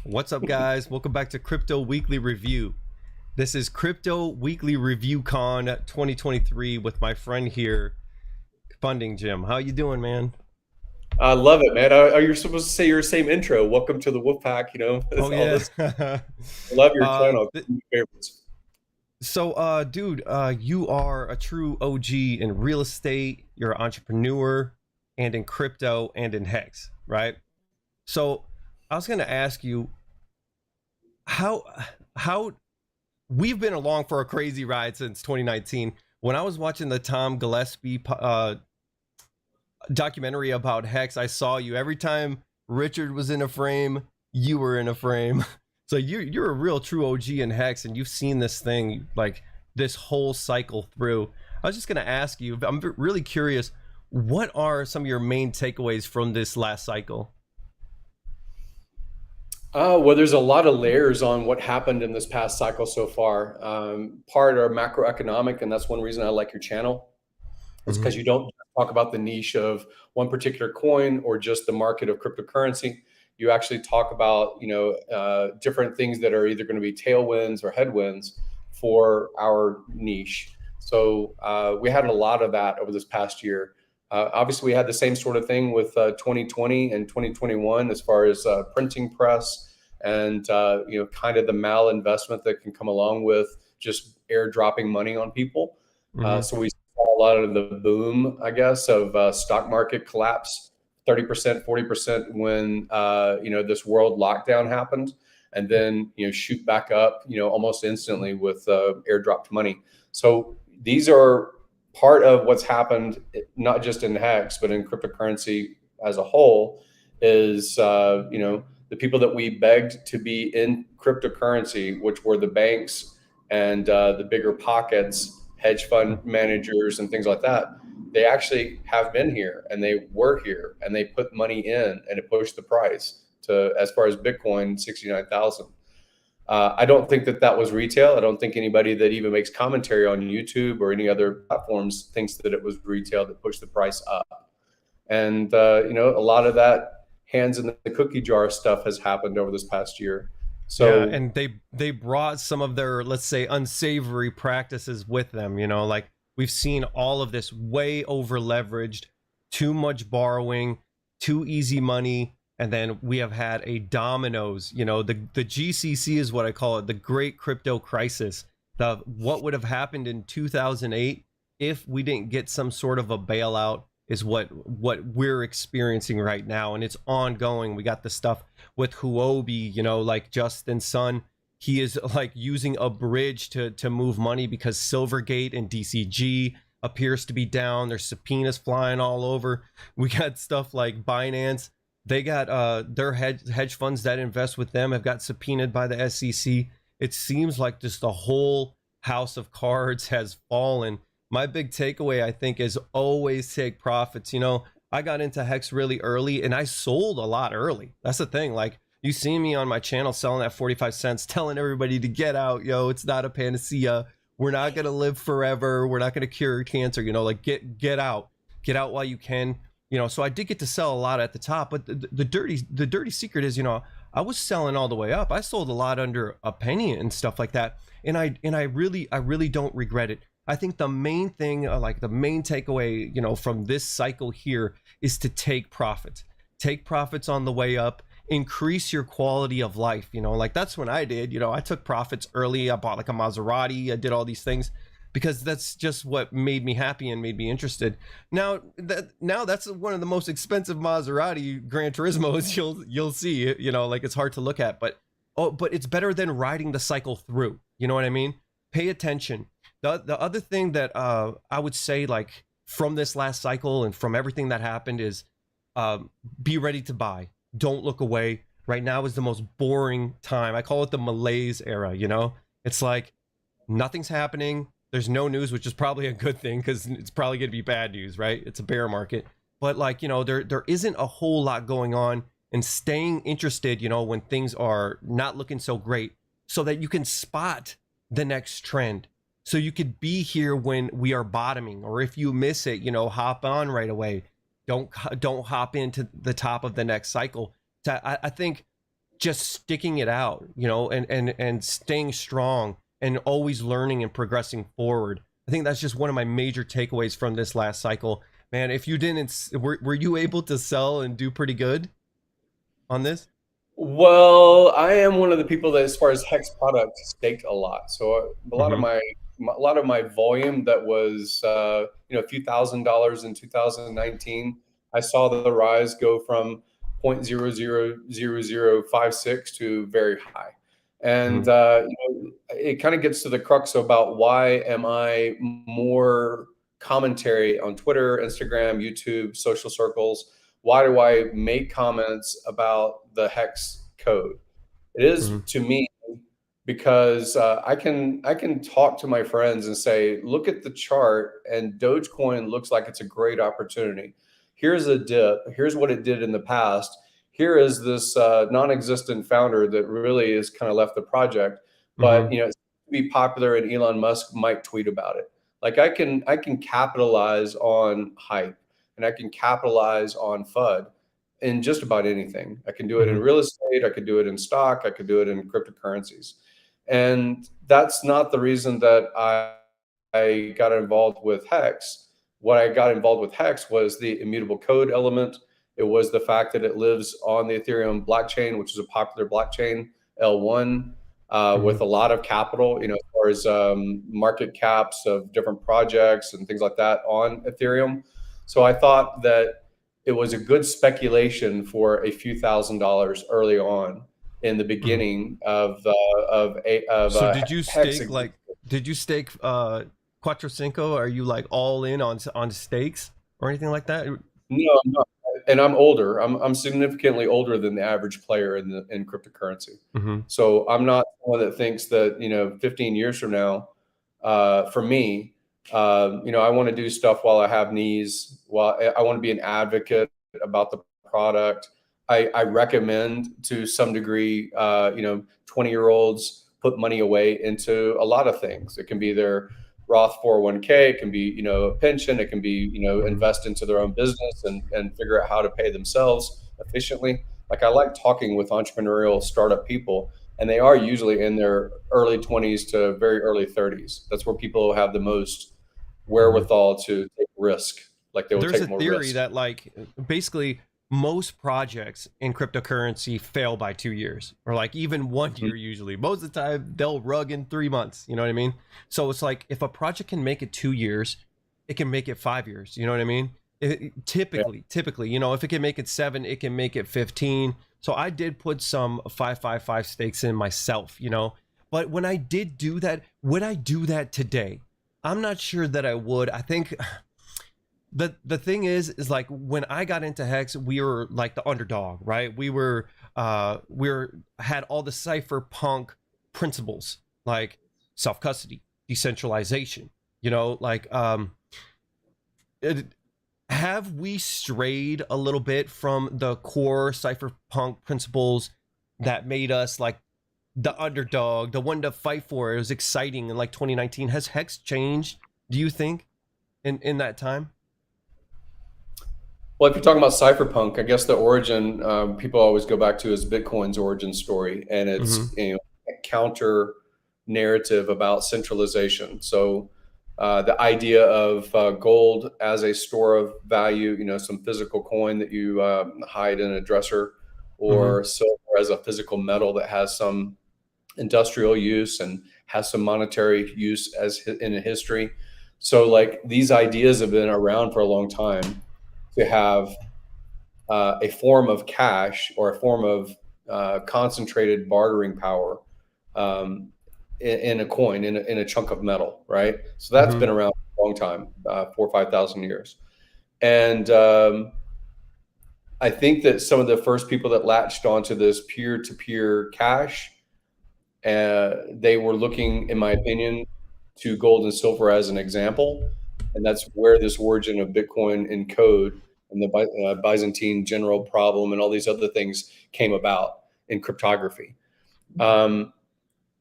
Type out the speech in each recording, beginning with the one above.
What's up, guys? Welcome back to Crypto Weekly Review. This is Crypto Weekly Review Con 2023 with my friend here, Funding Jim. How you doing, man? I love it, man. Are you supposed to say your same intro? Welcome to the WoofPack. Oh All yeah. this. I love your uh, channel. th- Favorites. dude, you are a true OG in real estate. You're an entrepreneur, and in crypto and in Hex, right? So, I was gonna ask you how how we've been along for a crazy ride since 2019. When I was watching the Tom Gillespie documentary about Hex, I saw you every time Richard was in a frame, you were in a frame. So you're a real true OG in Hex, and you've seen this thing like this whole cycle through. I was just gonna ask you, I'm really curious, what are some of your main takeaways from this last cycle? Well, there's a lot of layers on what happened in this past cycle so far. Part are macroeconomic, and that's one reason I like your channel. It's Mm-hmm. because you don't talk about the niche of one particular coin or just the market of cryptocurrency. You actually talk about different things that are either going to be tailwinds or headwinds for our niche. So we had a lot of that over this past year. Obviously, we had the same sort of thing with 2020 and 2021 as far as printing press and kind of the malinvestment that can come along with just airdropping money on people. Mm-hmm. So we saw a lot of the boom, I guess, of stock market collapse, 30%, 40% when this world lockdown happened, and then shoot back up almost instantly with airdropped money. So these are part of what's happened, not just in Hex, but in cryptocurrency as a whole, is the people that we begged to be in cryptocurrency, which were the banks and the bigger pockets, hedge fund managers and things like that. They actually have been here and they were here and they put money in and it pushed the price to, as far as Bitcoin, 69,000. I don't think that that was retail. I don't think anybody that even makes commentary on YouTube or any other platforms thinks that it was retail that pushed the price up. And a lot of that hands in the cookie jar stuff has happened over this past year. Yeah, So and they brought some of their, let's say, unsavory practices with them. Like we've seen all of this way over leveraged, too much borrowing, too easy money, and then we have had a dominoes. The GCC is what I call it, the Great Crypto Crisis. The what would have happened in 2008 if we didn't get some sort of a bailout is what we're experiencing right now, and it's ongoing. We got the stuff with Huobi, like Justin Sun. He is like using a bridge to move money because Silvergate and DCG appears to be down. There's subpoenas flying all over. We got stuff like Binance. They got their hedge funds that invest with them have got subpoenaed by the SEC. It seems like just the whole house of cards has fallen. My big takeaway, I think, is always take profits. I got into Hex really early and I sold a lot early. That's the thing. Like, you see me on my channel selling at 45 cents, telling everybody to get out. It's not a panacea. We're not going to live forever. We're not going to cure cancer. Like get out. Get out while you can. So I did get to sell a lot at the top, but the dirty secret is, I was selling all the way up. I sold a lot under a penny and stuff like that. And I really don't regret it. I think the main thing, like the main takeaway, from this cycle here is to take profits. Take profits on the way up, increase your quality of life. Like that's when I did. I took profits early. I bought like a Maserati. I did all these things because that's just what made me happy and made me interested. Now that's one of the most expensive Maserati Gran Turismos you'll see. Like it's hard to look at, but it's better than riding the cycle through. You know what I mean? Pay attention. The other thing that I would say, like from this last cycle and from everything that happened, is be ready to buy. Don't look away. Right now is the most boring time. I call it the malaise era. It's like nothing's happening. There's no news, which is probably a good thing because it's probably going to be bad news, right? It's a bear market. But like, there isn't a whole lot going on, and staying interested, when things are not looking so great, so that you can spot the next trend. So you could be here when we are bottoming, or if you miss it, hop on right away. Don't hop into the top of the next cycle. I think just sticking it out, and staying strong and always learning and progressing forward. I think that's just one of my major takeaways from this last cycle. Man, if you didn't, were you able to sell and do pretty good on this? Well, I am one of the people that, as far as hex products, staked a lot. So a lot of Mm-hmm. my volume that was a few $1,000s in 2019, I saw the rise go from 0.000056 to very high, and Mm-hmm. it kind of gets to the crux about why am I more commentary on Twitter, Instagram, YouTube, social circles. Why do I make comments about the hex code? It is Mm-hmm. to me because I can talk to my friends and say, look at the chart, and Dogecoin looks like it's a great opportunity. Here's a dip. Here's what it did in the past. Here is this non-existent founder that really has kind of left the project, but Mm-hmm. it's to be popular, and Elon Musk might tweet about it. Like I can capitalize on hype, and I can capitalize on FUD in just about anything. I can do it in Mm-hmm. real estate. I could do it in stock. I could do it in cryptocurrencies. And that's not the reason that I got involved with Hex. What I got involved with Hex was the immutable code element. It was the fact that it lives on the Ethereum blockchain, which is a popular blockchain, L1, Mm-hmm. with a lot of capital, as far as market caps of different projects and things like that on Ethereum. So I thought that it was a good speculation for a few $1,000s early on in the Mm-hmm. beginning of So did you Hex. stake like did you stake Quattro Cinco? Are you like all in on stakes or anything like that? No, I'm not, and I'm older. I'm significantly older than the average player in cryptocurrency. Mm-hmm. So I'm not one that thinks that 15 years from now, for me, I want to do stuff while I have knees. While I want to be an advocate about the product. I recommend to some degree, 20-year-olds put money away into a lot of things. It can be their Roth 401k. It can be, a pension. It can be, Mm-hmm. invest into their own business and figure out how to pay themselves efficiently. Like I like talking with entrepreneurial startup people, and they are usually in their early 20s to very early 30s. That's where people have the most Mm-hmm. wherewithal to take risk. Like they will There's a take more theory risk. that like basically most projects in cryptocurrency fail by 2 years or like even one Mhm. year usually. Most of the time they'll rug in 3 months. You know what I mean? So it's like if a project can make it 2 years, it can make it 5 years. You know what I mean? Yeah. Typically, if it can make it 7, it can make it 15. So I did put some 555 stakes in myself. But when I did do that, would I do that today? I'm not sure that I would. I think the thing is like when I got into Hex, we were like the underdog, right? We were had all the cypherpunk principles like self custody, decentralization. Like it, have we strayed a little bit from the core cypherpunk principles that made us like the underdog, the one to fight for? It was exciting in like 2019. Has Hex changed? Do you think in that time? Well, if you're talking about cypherpunk, I guess the origin people always go back to is Bitcoin's origin story, and Mm-hmm. it's a counter narrative about centralization. So the idea of gold as a store of value, some physical coin that you hide in a dresser, Mm-hmm. or silver as a physical metal that has some industrial use and has some monetary use in a history. So like these ideas have been around for a long time to have a form of cash or a form of concentrated bartering power um, in a coin, in a chunk of metal, right? So that's Mm-hmm. been around for a long time, 4 or 5 thousand years. And I think that some of the first people that latched onto this peer-to-peer cash, they were looking, in my opinion, to gold and silver as an example, and that's where this origin of Bitcoin in code and the Byzantine general problem and all these other things came about in cryptography. Um,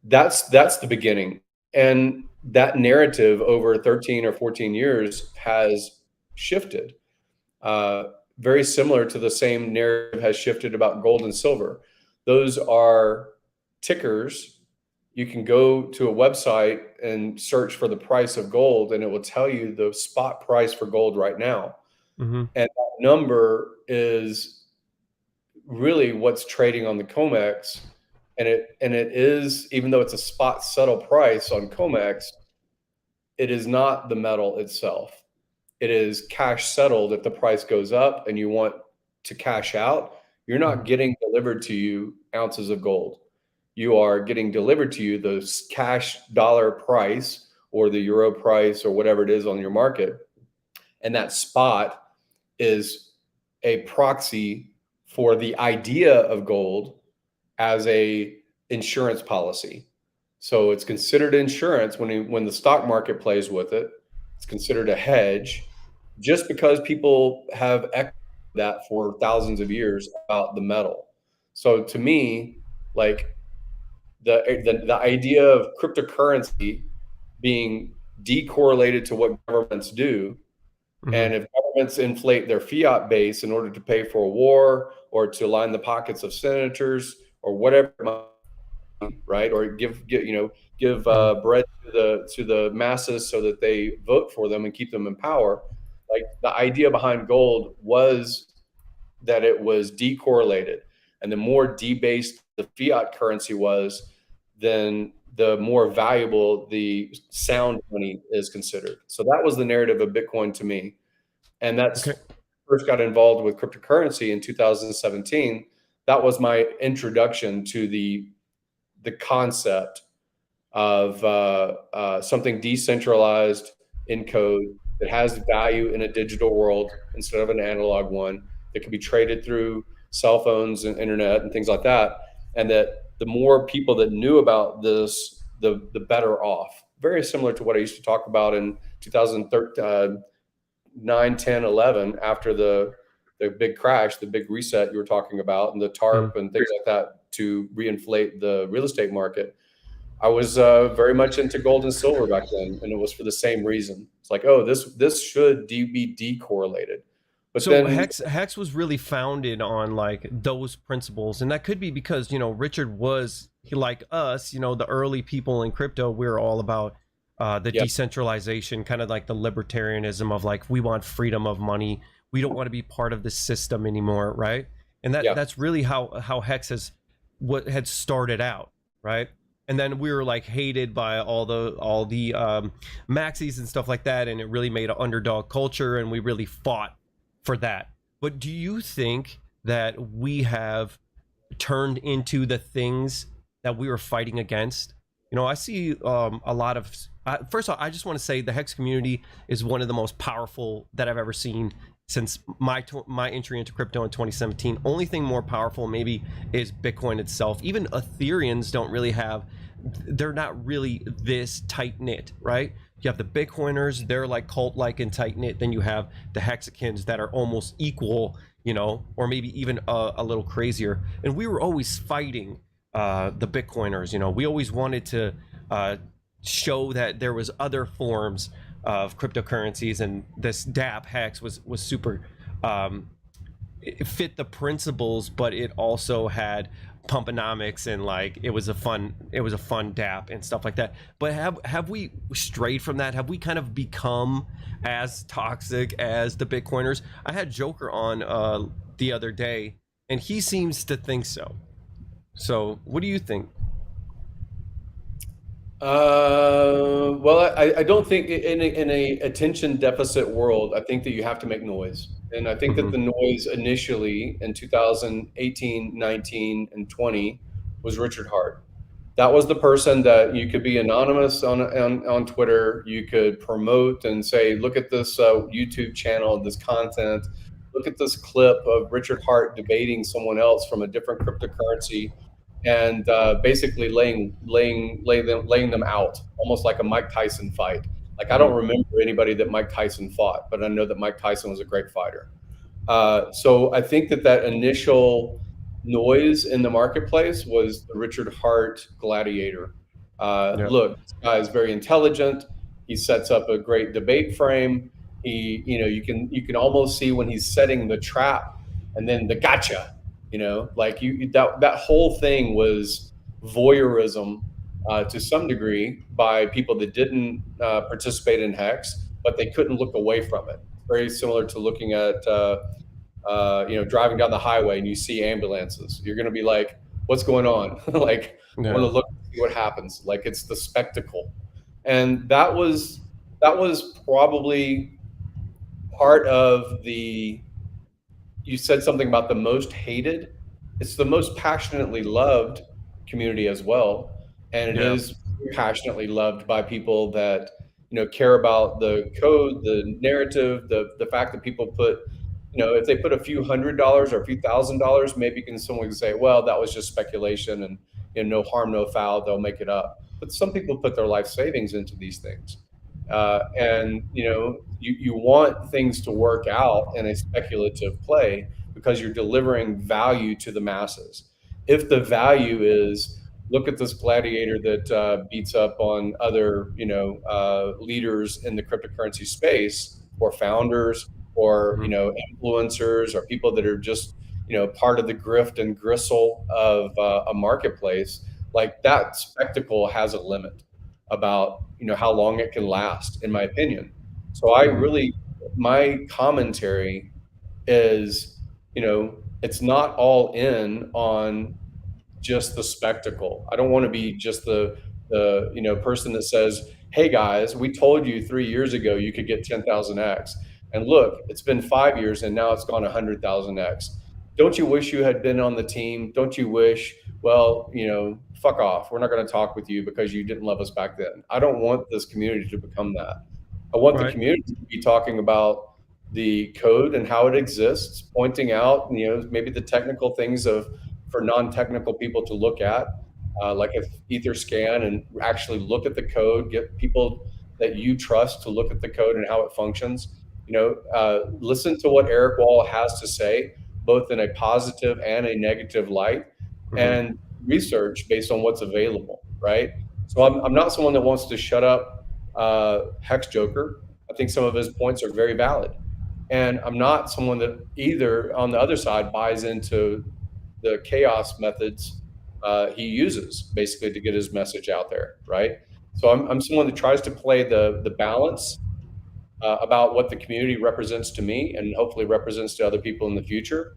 that's the beginning, and that narrative over 13 or 14 years has shifted. Uh, Very similar to the same narrative has shifted about gold and silver. Those are tickers. You can go to a website and search for the price of gold, and it will tell you the spot price for gold right now. Mm-hmm. And that number is really what's trading on the COMEX. And it is, even though it's a spot settle price on COMEX, it is not the metal itself. It is cash settled. If the price goes up and you want to cash out, you're not getting delivered to you ounces of gold. You are getting delivered to you the cash dollar price or the euro price or whatever it is on your market. And that spot is a proxy for the idea of gold as a insurance policy. So it's considered insurance when the stock market plays with it. It's considered a hedge, just because people have echoed that for thousands of years about the metal. So to me, like the idea of cryptocurrency being decorrelated to what governments do, and if governments inflate their fiat base in order to pay for a war or to line the pockets of senators or whatever, right, or give bread to the masses so that they vote for them and keep them in power. Like, the idea behind gold was that it was decorrelated, and the more debased the fiat currency was, then the more valuable the sound money is considered. So that was the narrative of Bitcoin to me. And that's first got involved with cryptocurrency in 2017. That was my introduction to the concept of something decentralized in code that has value in a digital world instead of an analog one, that can be traded through cell phones and internet and things like that. And that the more people that knew about this, the better off. Very similar to what I used to talk about in 2013, 9, 10, 11, after the big crash, the big reset you were talking about, and the TARP and things like that to reinflate the real estate market. I was very much into gold and silver back then, and it was for the same reason. It's like, oh, this should be decorrelated. But so then Hex was really founded on like those principles, and that could be because Richard was like us, the early people in crypto. We're all about the decentralization, kind of like the libertarianism of like, we want freedom of money. We don't want to be part of the system anymore, right? And that's really how Hex had started out, right? And then we were like hated by all the maxis and stuff like that, and it really made an underdog culture, and we really fought for that. But do you think that we have turned into the things that we were fighting against? I see a lot of first of all, I just want to say the Hex community is one of the most powerful that I've ever seen since my entry into crypto in 2017. Only thing more powerful maybe is Bitcoin itself. Even Ethereans don't really have, they're not really this tight knit, right? You have the Bitcoiners, they're like cult like and tight knit. Then you have the Hexicans that are almost equal, or maybe even a little crazier. And we were always fighting the Bitcoiners. We always wanted to show that there was other forms of cryptocurrencies, and this DApp Hex was super it fit the principles, but it also had pumponomics, and like it was a fun DApp and stuff like that. But have we strayed from that? Have we kind of become as toxic as the Bitcoiners? I had Joker on the other day, and he seems to think so. So what do you think? Well, I don't think in a attention deficit world, I think that you have to make noise. And I think that the noise initially in 2018, 19, and 20 was Richard Hart. That was the person that you could be anonymous on Twitter. You could promote and say, look at this YouTube channel, this content. Look at this clip of Richard Hart debating someone else from a different cryptocurrency, and basically laying them out, almost like a Mike Tyson fight. Like, I don't remember anybody that Mike Tyson fought, but I know that Mike Tyson was a great fighter. So I think that initial noise in the marketplace was the Richard Hart gladiator. Look, this guy is very intelligent. He sets up a great debate frame. You can almost see when he's setting the trap and then the gotcha. You know, like that whole thing was voyeurism to some degree by people that didn't participate in hex, but they couldn't look away from it. Very similar to looking at driving down the highway and you see ambulances. You're going to be like, "What's going on?" Like, I want Yeah. to look and see what happens. Like, it's the spectacle, and that was probably part of the. You said something about the most hated. It's the most passionately loved community as well, and it Yeah. is passionately loved by people that care about the code, the narrative, the fact that people put, if they put a few $100 or a few $1,000, maybe someone can say, well, that was just speculation, and no harm, no foul, they'll make it up. But some people put their life savings into these things, and you want things to work out in a speculative play because you're delivering value to the masses. If the value is, look at this gladiator that beats up on other leaders in the cryptocurrency space, or founders, or Mhm. influencers, or people that are just part of the grift and gristle of a marketplace, like that spectacle has a limit about how long it can last, in my opinion. So I Mhm. really, my commentary is, it's not all in on just the spectacle. I don't want to be just the person that says, "Hey guys, we told you 3 years ago you could get 10,000x, and look, it's been 5 years and now it's gone 100,000x. Don't you wish you had been on the team? Don't you wish? Well, fuck off. We're not going to talk with you because you didn't love us back then." I don't want this community to become that. I want the Right. community to be talking about the code and how it exists, pointing out, maybe the technical things of for non-technical people to look at, like if Etherscan, and actually look at the code, get people that you trust to look at the code and how it functions. Listen to what Eric Wall has to say, both in a positive and a negative light, Mhm. and research based on what's available, right? So I'm not someone that wants to shut up Hex Joker. I think some of his points are very valid. And I'm not someone that either on the other side buys into the chaos methods he uses basically to get his message out there, right? So I'm someone that tries to play the balance about what the community represents to me and hopefully represents to other people in the future.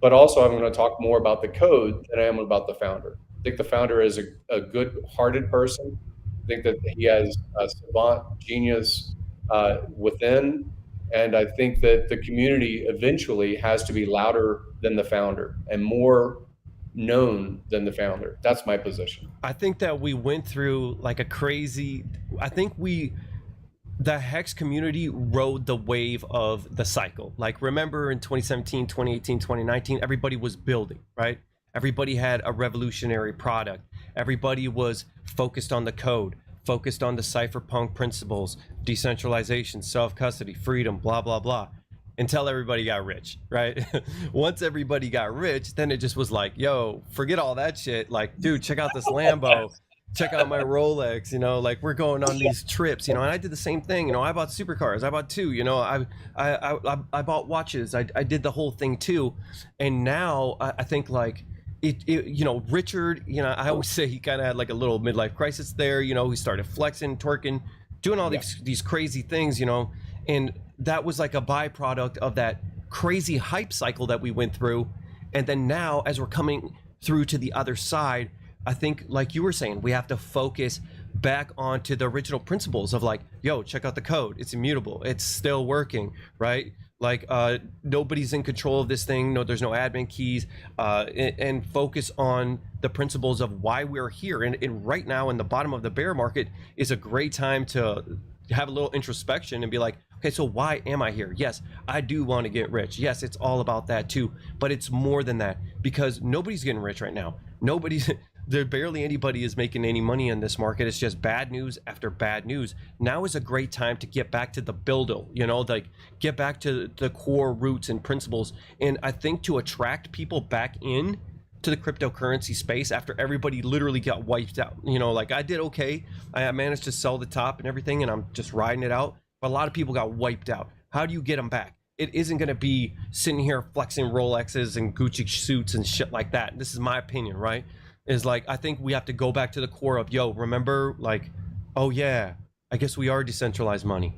But also, I'm going to talk more about the code than I am about the founder. I think the founder is a good-hearted person. I think that he has a savant genius within, and I think that the community eventually has to be louder than the founder and more known than the founder. That's my position. I think that we went through like a crazy. I think the Hex community rode the wave of the cycle. Like, remember in 2017, 2018, 2019, everybody was building, right? Everybody had a revolutionary product. Everybody was focused on the code, focused on the cypherpunk principles, decentralization, self-custody, freedom, blah, blah, blah, until everybody got rich, right? Once everybody got rich, then it just was like, yo, forget all that shit. Like, dude, check out this Lambo, check out my Rolex, like we're going on these trips, and I did the same thing. I bought supercars, I bought two, I bought watches, I did the whole thing too. And now I think like Richard, I always say he kind of had like a little midlife crisis there. He started flexing, twerking, doing all Yeah. these crazy things, and that was like a byproduct of that crazy hype cycle that we went through. And then now, as we're coming through to the other side, I think, like you were saying, we have to focus back onto the original principles of like, yo, check out the code. It's immutable. It's still working, right? Like, nobody's in control of this thing. No, there's no admin keys, and focus on the principles of why we're here. And right now, in the bottom of the bear market, is a great time to have a little introspection and be like, okay, so why am I here? Yes, I do want to get rich. Yes, it's all about that too, but it's more than that, because nobody's getting rich right now. Nobody's there, barely anybody is making any money in this market. It's just bad news after bad news. Now is a great time to get back to the builder, like get back to the core roots and principles. And I think to attract people back in to the cryptocurrency space after everybody literally got wiped out, like I did okay. I managed to sell the top and everything, and I'm just riding it out. But a lot of people got wiped out. How do you get them back? it isn't going to be sitting here flexing Rolexes and Gucci suits and shit like that. This is my opinion, right? Is like, I think we have to go back to the core of, yo, remember, like, oh yeah, I guess we are decentralized money.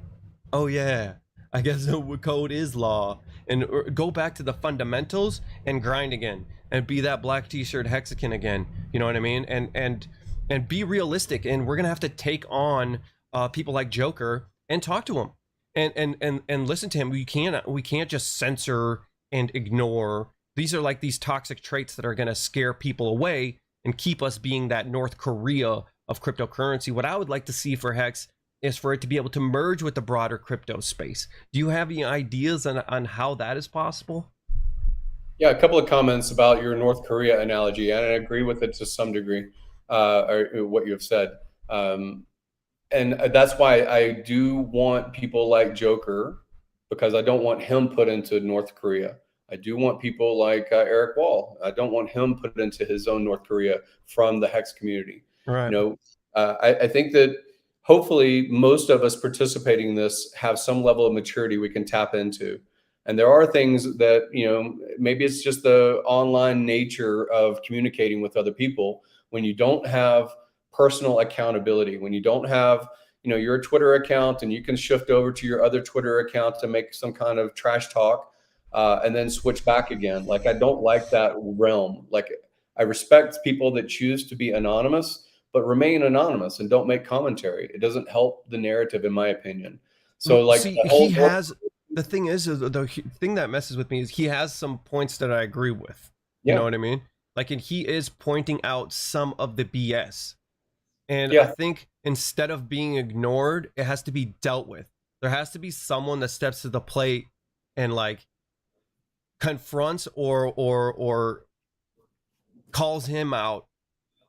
Oh yeah, I guess the code is law. And go back to the fundamentals and grind again and be that black t-shirt hexagon again. You know what I mean? And be realistic. And we're going to have to take on people like Joker and talk to him and listen to him. We can't just censor and ignore. These are like these toxic traits that are going to scare people away and keep us being that North Korea of cryptocurrency. What I would like to see for Hex is for it to be able to merge with the broader crypto space. Do you have any ideas on how that is possible? Yeah, a couple of comments about your North Korea analogy, and I agree with it to some degree, or what you have said. And that's why I do want people like Joker, because I don't want him put into North Korea. I do want people like Eric Wall. I don't want him put into his own North Korea from the Hex community. Right. I think that hopefully most of us participating in this have some level of maturity we can tap into. And there are things that, maybe it's just the online nature of communicating with other people. When you don't have personal accountability, when you don't have, your Twitter account and you can shift over to your other Twitter account to make some kind of trash talk and then switch back again. Like, I don't like that realm. Like, I respect people that choose to be anonymous, but remain anonymous and don't make commentary. It doesn't help the narrative, in my opinion. So, like, see, the thing is the thing that messes with me is he has some points that I agree with. You know what I mean? Like, and he is pointing out some of the BS. And I think instead of being ignored, it has to be dealt with. There has to be someone that steps to the plate and like confronts or calls him out.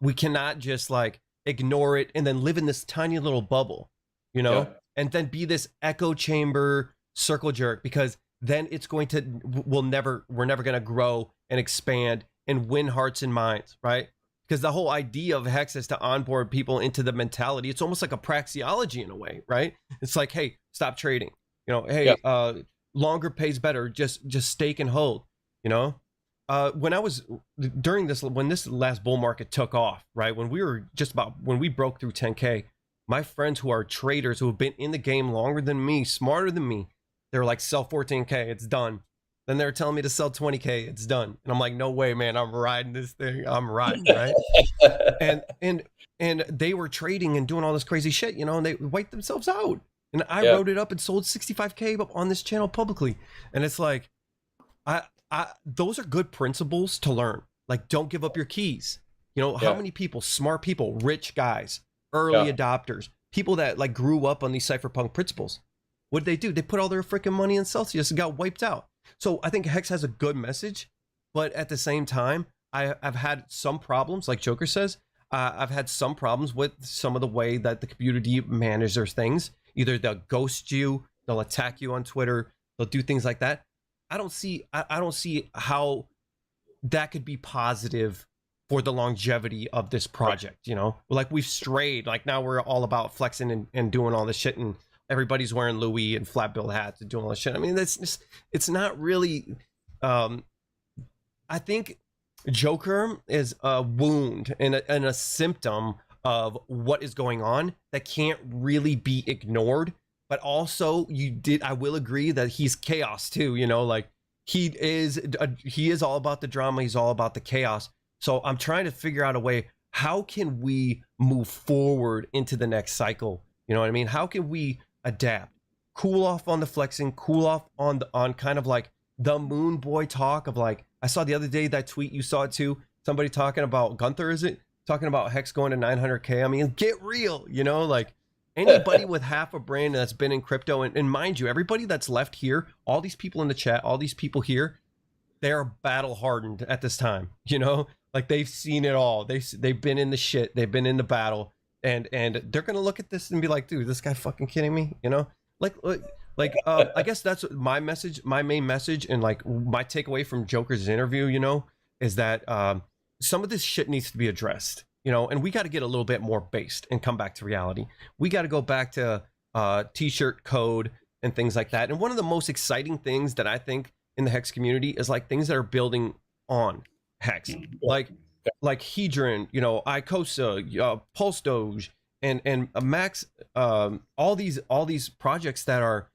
We cannot just like ignore it and then live in this tiny little bubble, and then be this echo chamber circle jerk, because then it's going to, we're never going to grow and expand and win hearts and minds, right? Because the whole idea of Hex is to onboard people into the mentality. It's almost like a praxeology in a way, right? It's like, hey, stop trading. Hey, longer pays better. Just stake and hold. When this last bull market took off, right? When we broke through 10K, my friends who are traders who have been in the game longer than me, smarter than me, they're like, sell 14K, it's done. Then they're telling me to sell 20K, it's done. And I'm like, no way, man, I'm riding this thing. I'm riding, right? and they were trading and doing all this crazy shit, and they wiped themselves out. And I wrote it up and sold 65K on this channel publicly. And it's like, those are good principles to learn. Like, don't give up your keys. How many people, smart people, rich guys, early adopters, people that like grew up on these cypherpunk principles, what did they do? They put all their freaking money in Celsius and got wiped out. So I think Hex has a good message, but at the same time, I've had some problems, like Joker says. I've had some problems with some of the way that the community manages their things. Either they'll ghost you, they'll attack you on Twitter, they'll do things like that. I don't see how that could be positive for the longevity of this project. Like, we've strayed. Like, now we're all about flexing and doing all this shit, and everybody's wearing Louis and flat bill hats and doing all this shit. I mean, it's not really. I think Joker is a wound and a symptom of what is going on that can't really be ignored. But also, I will agree that he's chaos too. Like, he is all about the drama. He's all about the chaos. So I'm trying to figure out a way. How can we move forward into the next cycle? You know what I mean? How can we adapt, cool off on the flexing, cool off on kind of like the moon boy talk of like, I saw the other day that tweet, you saw it too, somebody talking about Gunther, is it talking about Hex going to 900K? I mean, get real, like anybody with half a brain that's been in crypto, and mind you, everybody that's left here, all these people in the chat, all these people here, they're battle hardened at this time, like they've seen it all. They've been in the shit, they've been in the battle. And they're gonna look at this and be like, dude, this guy fucking kidding me, I guess that's my message, my main message, and like my takeaway from Joker's interview, is that some of this shit needs to be addressed, and we got to get a little bit more based and come back to reality. We got to go back to t-shirt code, and things like that. And one of the most exciting things that I think in the Hex community is like things that are building on Hex, like Hedron, you know, Icosa, Pulse Doge, and Max, all these projects that are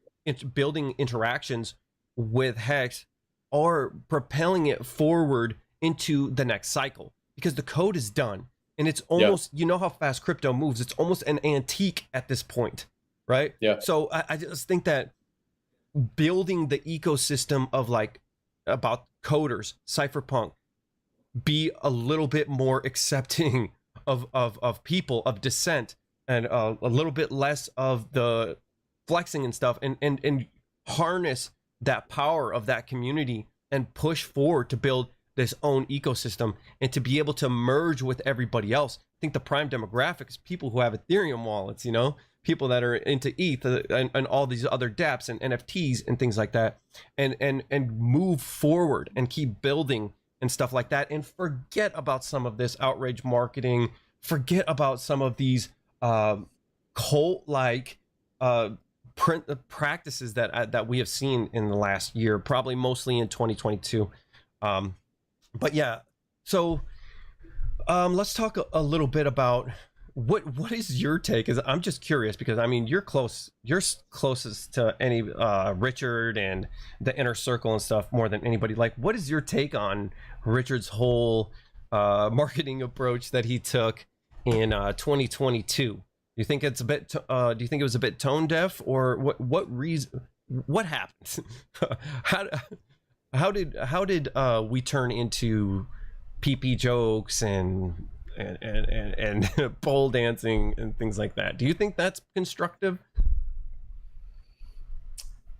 building interactions with Hex are propelling it forward into the next cycle because the code is done. And it's almost, you know how fast crypto moves. It's almost an antique at this point, right? Yeah. So I just think that building the ecosystem of like about coders, cypherpunk, be a little bit more accepting of people of dissent, and a little bit less of the flexing and stuff, and harness that power of that community and push forward to build this own ecosystem and to be able to merge with everybody else. I think the prime demographic is people who have Ethereum wallets, you know, people that are into ETH and all these other dApps and NFTs and things like that, and move forward and keep building and stuff like that, and forget about some of this outrage marketing, forget about some of these cult-like practices that we have seen in the last year, probably mostly in 2022. But yeah, so let's talk a little bit about what is your take? Is I'm just curious because I mean you're closest to any Richard and the inner circle and stuff more than anybody. Like, what is your take on Richard's whole marketing approach that he took in 2022? Do you think it's a bit? Do you think it was a bit tone deaf, or what reason? What happened? How did we turn into PP jokes and pole dancing and things like that? Do you think that's constructive?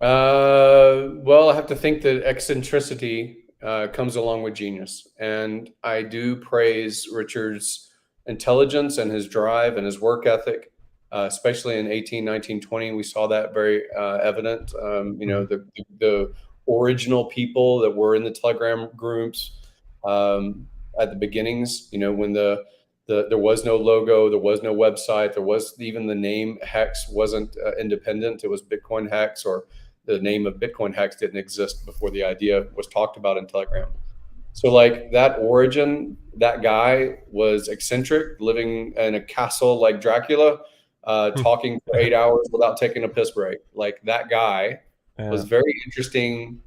Well, I have to think that eccentricity comes along with genius, and I do praise Richard's intelligence and his drive and his work ethic, especially in 18, 19, 20. We saw that very evident. You know, the original people that were in the Telegram groups at the beginnings, you know, when there was no logo, there was no website, there was even the name Hex wasn't independent. It was Bitcoin Hex, or the name of Bitcoin Hex didn't exist before the idea was talked about in Telegram. So like that origin, that guy was eccentric, living in a castle like Dracula, talking for 8 hours without taking a piss break. Like that guy was very interesting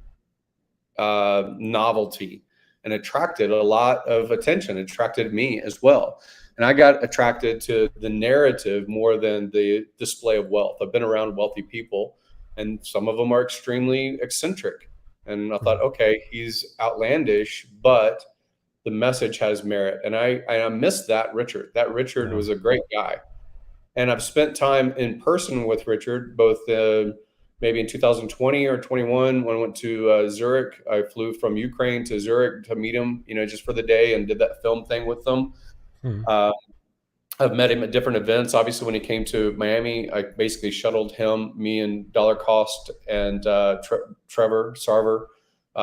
novelty, and attracted a lot of attention, attracted me as well. And I got attracted to the narrative more than the display of wealth. I've been around wealthy people, and some of them are extremely eccentric. And I thought, okay, he's outlandish, but the message has merit. And I missed that Richard. That Richard was a great guy. And I've spent time in person with Richard, both maybe in 2020 or 21 when I went to Zurich. I flew from Ukraine to Zurich to meet him, you know, just for the day, and did that film thing with them. I've met him at different events. Obviously, when he came to Miami, I basically shuttled him, me and Dollar Cost and Trevor Sarver,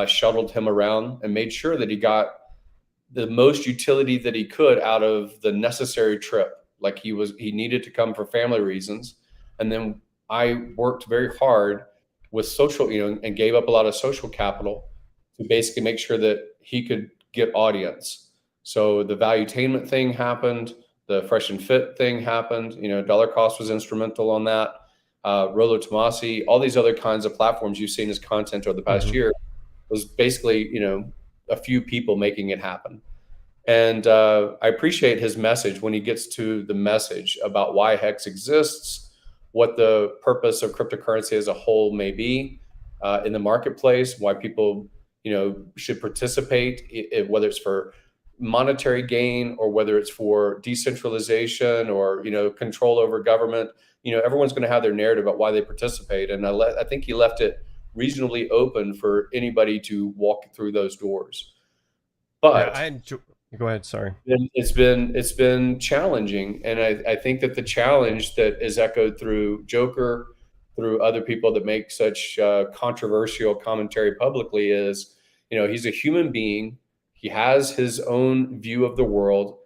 shuttled him around and made sure that he got the most utility that he could out of the necessary trip. Like he needed to come for family reasons. And then I worked very hard with social, you know, and gave up a lot of social capital to basically make sure that he could get audience. So the valuetainment thing happened, the Fresh and Fit thing happened. You know, Dollar Cost was instrumental on that. Rolo Tomasi, all these other kinds of platforms you've seen as content over the past year was basically, you know, a few people making it happen. And I appreciate his message when he gets to the message about why Hex exists, what the purpose of cryptocurrency as a whole may be in the marketplace, why people, you know, should participate, whether it's for monetary gain or whether it's for decentralization or, you know, control over government. You know, everyone's going to have their narrative about why they participate. And I think he left it reasonably open for anybody to walk through those doors. But go ahead. Sorry. It's been challenging. And I think that the challenge that is echoed through Joker, through other people that make such controversial commentary publicly is, you know, he's a human being. He has his own view of the world.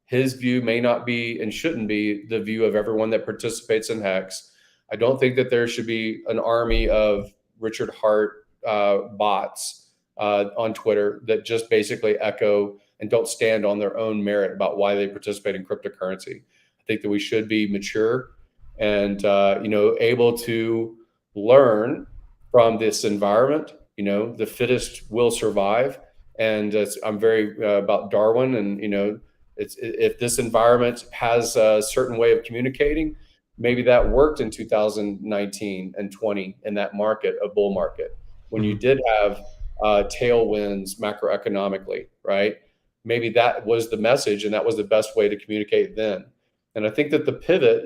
His view may not be and shouldn't be the view of everyone that participates in Hex. I don't think that there should be an army of Richard Hart bots on Twitter that just basically echo and don't stand on their own merit about why they participate in cryptocurrency. I think that we should be mature and able to learn from this environment. The fittest will survive, and I'm very about Darwin, and if this environment has a certain way of communicating, maybe that worked in 2019 and 20 in that market, a bull market, when you did have tailwinds macroeconomically, right? Maybe that was the message, and that was the best way to communicate then. And I think that the pivot,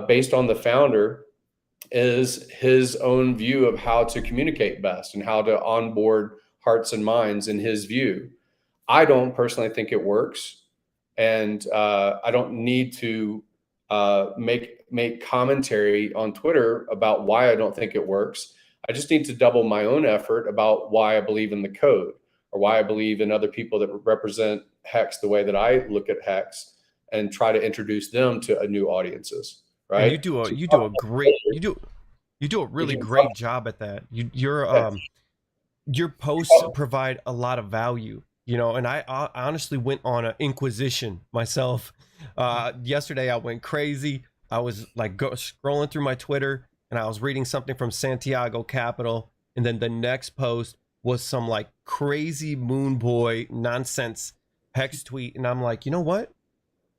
based on the founder, is his own view of how to communicate best and how to onboard hearts and minds in his view. I don't personally think it works, and I don't need to make commentary on Twitter about why I don't think it works. I just need to double my own effort about why I believe in the code, or why I believe in other people that represent Hex the way that I look at Hex, and try to introduce them to new audiences. Right? And you do a really great job at that. Your posts provide a lot of value, and I honestly went on an inquisition myself. Yesterday I went crazy. I was like scrolling through my Twitter, and I was reading something from Santiago Capital, and then the next post was some like crazy moon boy nonsense Hex tweet, and I'm like, you know what?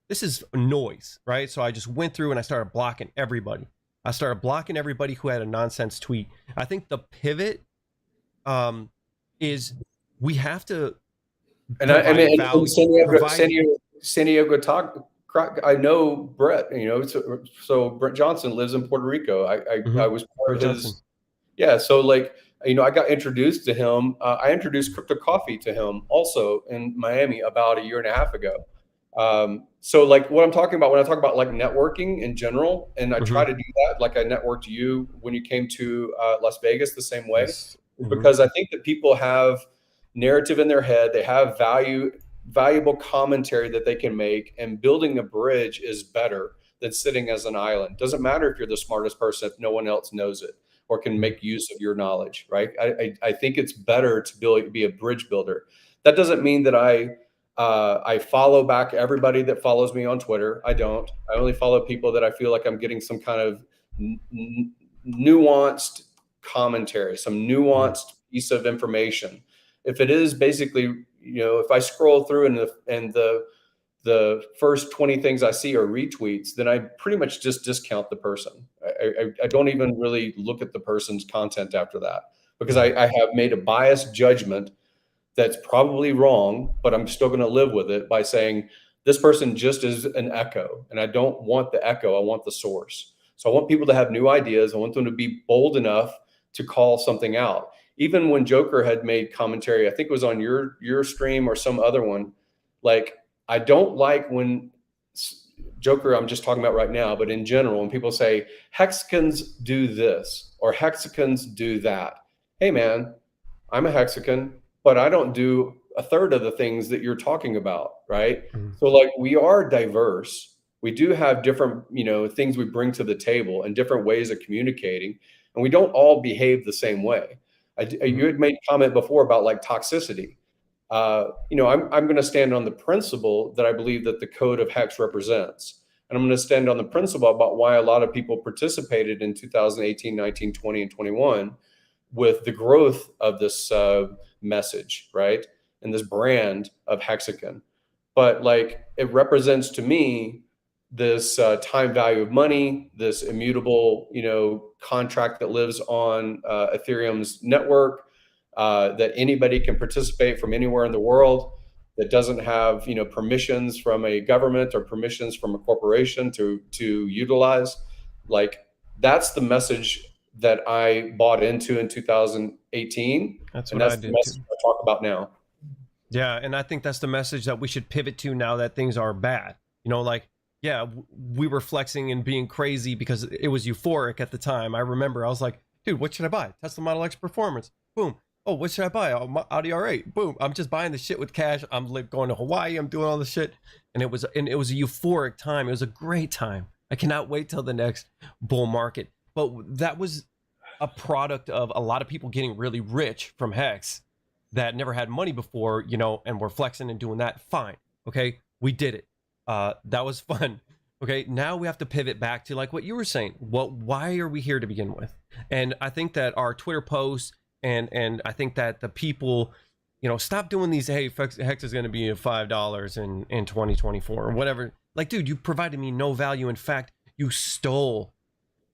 This is noise, right? So I just went through and I started blocking everybody. I started blocking everybody who had a nonsense tweet. I think the pivot is we have to. And San Diego talk. I know Brett. So Brett Johnson lives in Puerto Rico. I was part of his. Yeah. So like, I got introduced to him. I introduced Crypto Coffee to him also in Miami about a year and a half ago. So like what I'm talking about when I talk about like networking in general, and I try to do that, like I networked you when you came to Las Vegas the same way, because I think that people have narrative in their head. They have valuable commentary that they can make, and building a bridge is better than sitting as an island. Doesn't matter if you're the smartest person if no one else knows it or can make use of your knowledge, right? I think it's better to be a bridge builder. That doesn't mean that I follow back everybody that follows me on Twitter. I don't. I only follow people that I feel like I'm getting some kind of nuanced commentary, some nuanced piece of information. If it is basically, if I scroll through and the first 20 things I see are retweets, then I pretty much just discount the person. I don't even really look at the person's content after that, because I have made a biased judgment that's probably wrong, but I'm still going to live with it by saying this person just is an echo, and I don't want the echo. I want the source. So I want people to have new ideas. I want them to be bold enough to call something out. Even when Joker had made commentary, I think it was on your stream or some other one, like I don't like when Joker, I'm just talking about right now, but in general, when people say hexagons do this or hexagons do that. Hey man, I'm a hexagon, but I don't do a third of the things that you're talking about, right? So like we are diverse. We do have different, things we bring to the table and different ways of communicating, and we don't all behave the same way. You had made a comment before about like toxicity. I'm going to stand on the principle that I believe that the code of Hex represents. And I'm going to stand on the principle about why a lot of people participated in 2018, 19, 20, and 21 with the growth of this message, right? And this brand of Hexagon. But like it represents to me this time value of money, this immutable, contract that lives on Ethereum's network, that anybody can participate from anywhere in the world, that doesn't have, permissions from a government or permissions from a corporation to utilize. Like that's the message that I bought into in 2018. That's the message I talk about now. Yeah, and I think that's the message that we should pivot to now that things are bad. Yeah, we were flexing and being crazy because it was euphoric at the time. I remember I was like, dude, what should I buy? Tesla Model X Performance. Boom. Oh, what should I buy? Audi R8. Boom. I'm just buying the shit with cash. I'm going to Hawaii. I'm doing all this shit. And it was a euphoric time. It was a great time. I cannot wait till the next bull market. But that was a product of a lot of people getting really rich from Hex that never had money before, you know, and were flexing and doing that. Fine. Okay. We did it. That was fun. Okay. Now we have to pivot back to like what you were saying. Why are we here to begin with? And I think that our Twitter posts and I think that the people, you know, stop doing these, hey, Hex is going to be $5 in 2024 or whatever. Like, dude, you provided me no value. In fact, you stole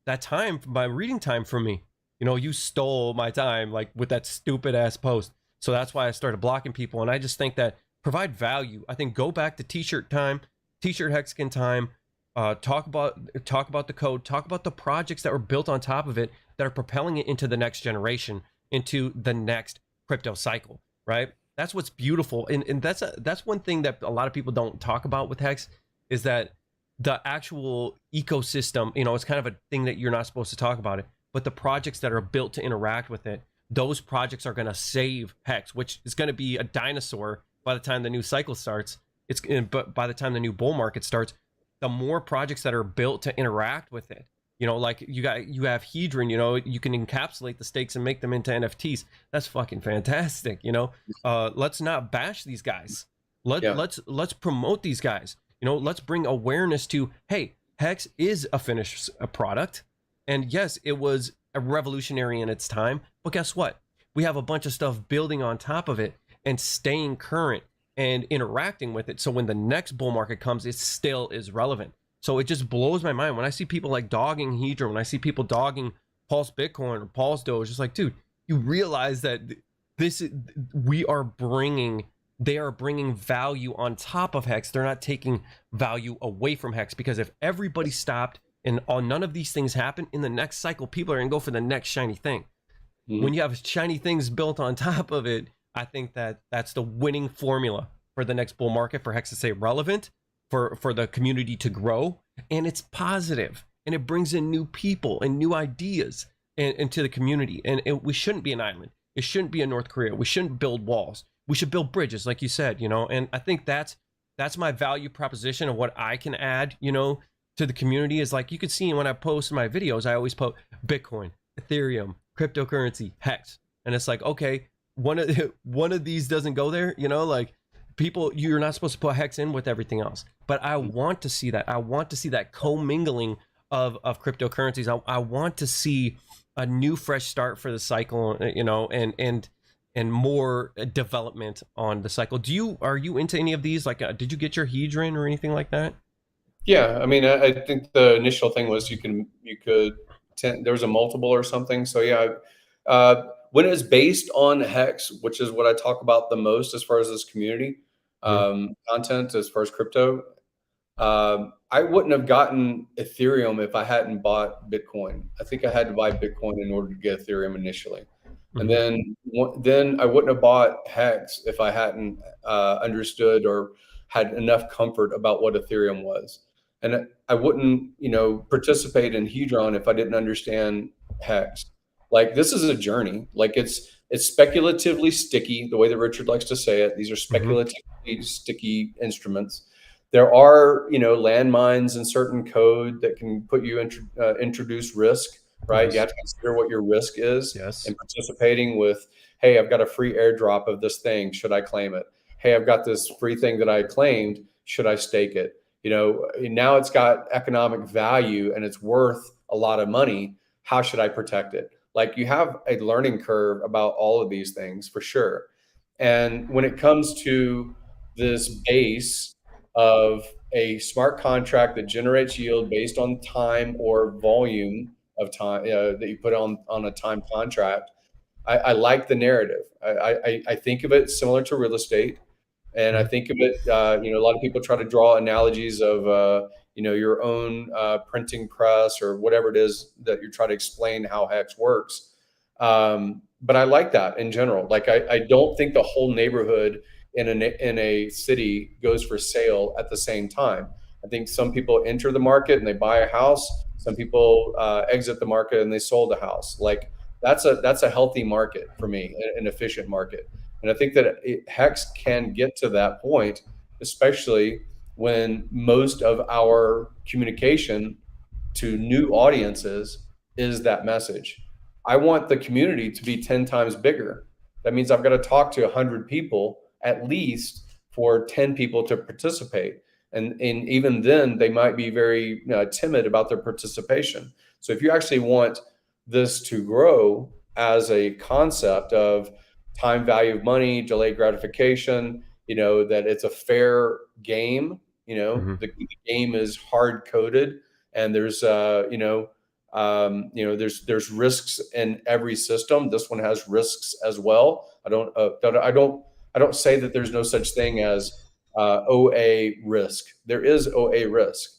that time, my reading time from me. You know, you stole my time like with that stupid ass post. So that's why I started blocking people. And I just think that provide value. I think go back to t-shirt time, t-shirt hexagon time. Talk about the code, talk about the projects that were built on top of it that are propelling it into the next generation, into the next crypto cycle, right? That's what's beautiful. And that's one thing that a lot of people don't talk about with Hex is that the actual ecosystem, you know, it's kind of a thing that you're not supposed to talk about it, but the projects that are built to interact with it, those projects are going to save Hex, which is going to be a dinosaur by the time the new cycle starts. But by the time the new bull market starts, the more projects that are built to interact with it, you know, like you have Hedron, you know, you can encapsulate the stakes and make them into NFTs. That's fucking fantastic. You know, let's not bash these guys. Let's promote these guys. You know, let's bring awareness to, hey, Hex is a finished product. And yes, it was a revolutionary in its time, but guess what? We have a bunch of stuff building on top of it and staying current and interacting with it. So when the next bull market comes, it still is relevant. So it just blows my mind when I see people like dogging Hedron, when I see people dogging Pulse Bitcoin or Pulse Doge, just like, dude, you realize that they are bringing value on top of Hex. They're not taking value away from Hex, because if everybody stopped and none of these things happen in the next cycle, people are going to go for the next shiny thing. Mm-hmm. When you have shiny things built on top of it, I think that that's the winning formula for the next bull market, for Hex to stay relevant, for the community to grow, and it's positive, and it brings in new people and new ideas into the community. And we shouldn't be an island. It shouldn't be a North Korea. We shouldn't build walls. We should build bridges, like you said, you know. And I think that's my value proposition of what I can add, you know, to the community. Is like, you could see when I post my videos, I always post Bitcoin, Ethereum, cryptocurrency, Hex, and it's like, okay, one of these doesn't go there, you know, like people, you're not supposed to put Hex in with everything else. But I want to see that. I want to see that commingling of cryptocurrencies. I want to see a new fresh start for the cycle, you know, and more development on the cycle. Are you into any of these? Like, did you get your Hedron or anything like that? Yeah, I mean, I think the initial thing was there was a multiple or something. So yeah, when it was based on Hex, which is what I talk about the most as far as this community content, as far as crypto, I wouldn't have gotten Ethereum if I hadn't bought Bitcoin. I think I had to buy Bitcoin in order to get Ethereum initially. And then I wouldn't have bought Hex if I hadn't understood or had enough comfort about what Ethereum was. And I wouldn't, you know, participate in Hedron if I didn't understand Hex. Like, this is a journey. Like, it's speculatively sticky, the way that Richard likes to say it. These are speculatively sticky instruments. There are, you know, landmines in certain code that can put you introduce risk, right? Yes. You have to consider what your risk is. Yes. And participating with, hey, I've got a free airdrop of this thing. Should I claim it? Hey, I've got this free thing that I claimed. Should I stake it? You know, now it's got economic value and it's worth a lot of money. How should I protect it? Like, you have a learning curve about all of these things for sure. And when it comes to this base of a smart contract that generates yield based on time or volume of time that you put on a time contract, I like the narrative. I think of it similar to real estate. And I think of it, you know, a lot of people try to draw analogies of, you know, your own printing press or whatever it is that you're trying to explain how Hex works. But I like that in general. Like, I don't think the whole neighborhood in a city goes for sale at the same time. I think some people enter the market and they buy a house. Some people exit the market and they sold a house. Like, that's a healthy market for me, an efficient market. And I think that Hex can get to that point, especially when most of our communication to new audiences is that message. I want the community to be 10 times bigger. That means I've got to talk to 100 people at least for 10 people to participate. And even then, they might be very timid about their participation. So if you actually want this to grow as a concept of time value of money, delayed gratification, that it's a fair game, Hmm. the game is hard coded, and there's there's risks in every system. This one has risks as well. I don't say that there's no such thing as OA risk. There is OA risk.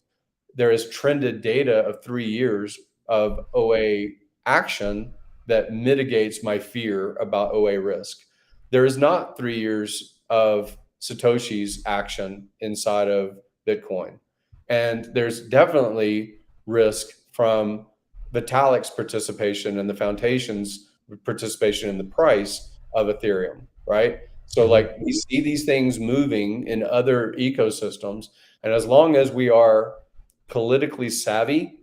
There is trended data of 3 years of OA action that mitigates my fear about OA risk. There is not 3 years of Satoshi's action inside of Bitcoin. And there's definitely risk from Vitalik's participation and the foundation's participation in the price of Ethereum, right? So, Hmm. like, we see these things moving in other ecosystems. And as long as we are politically savvy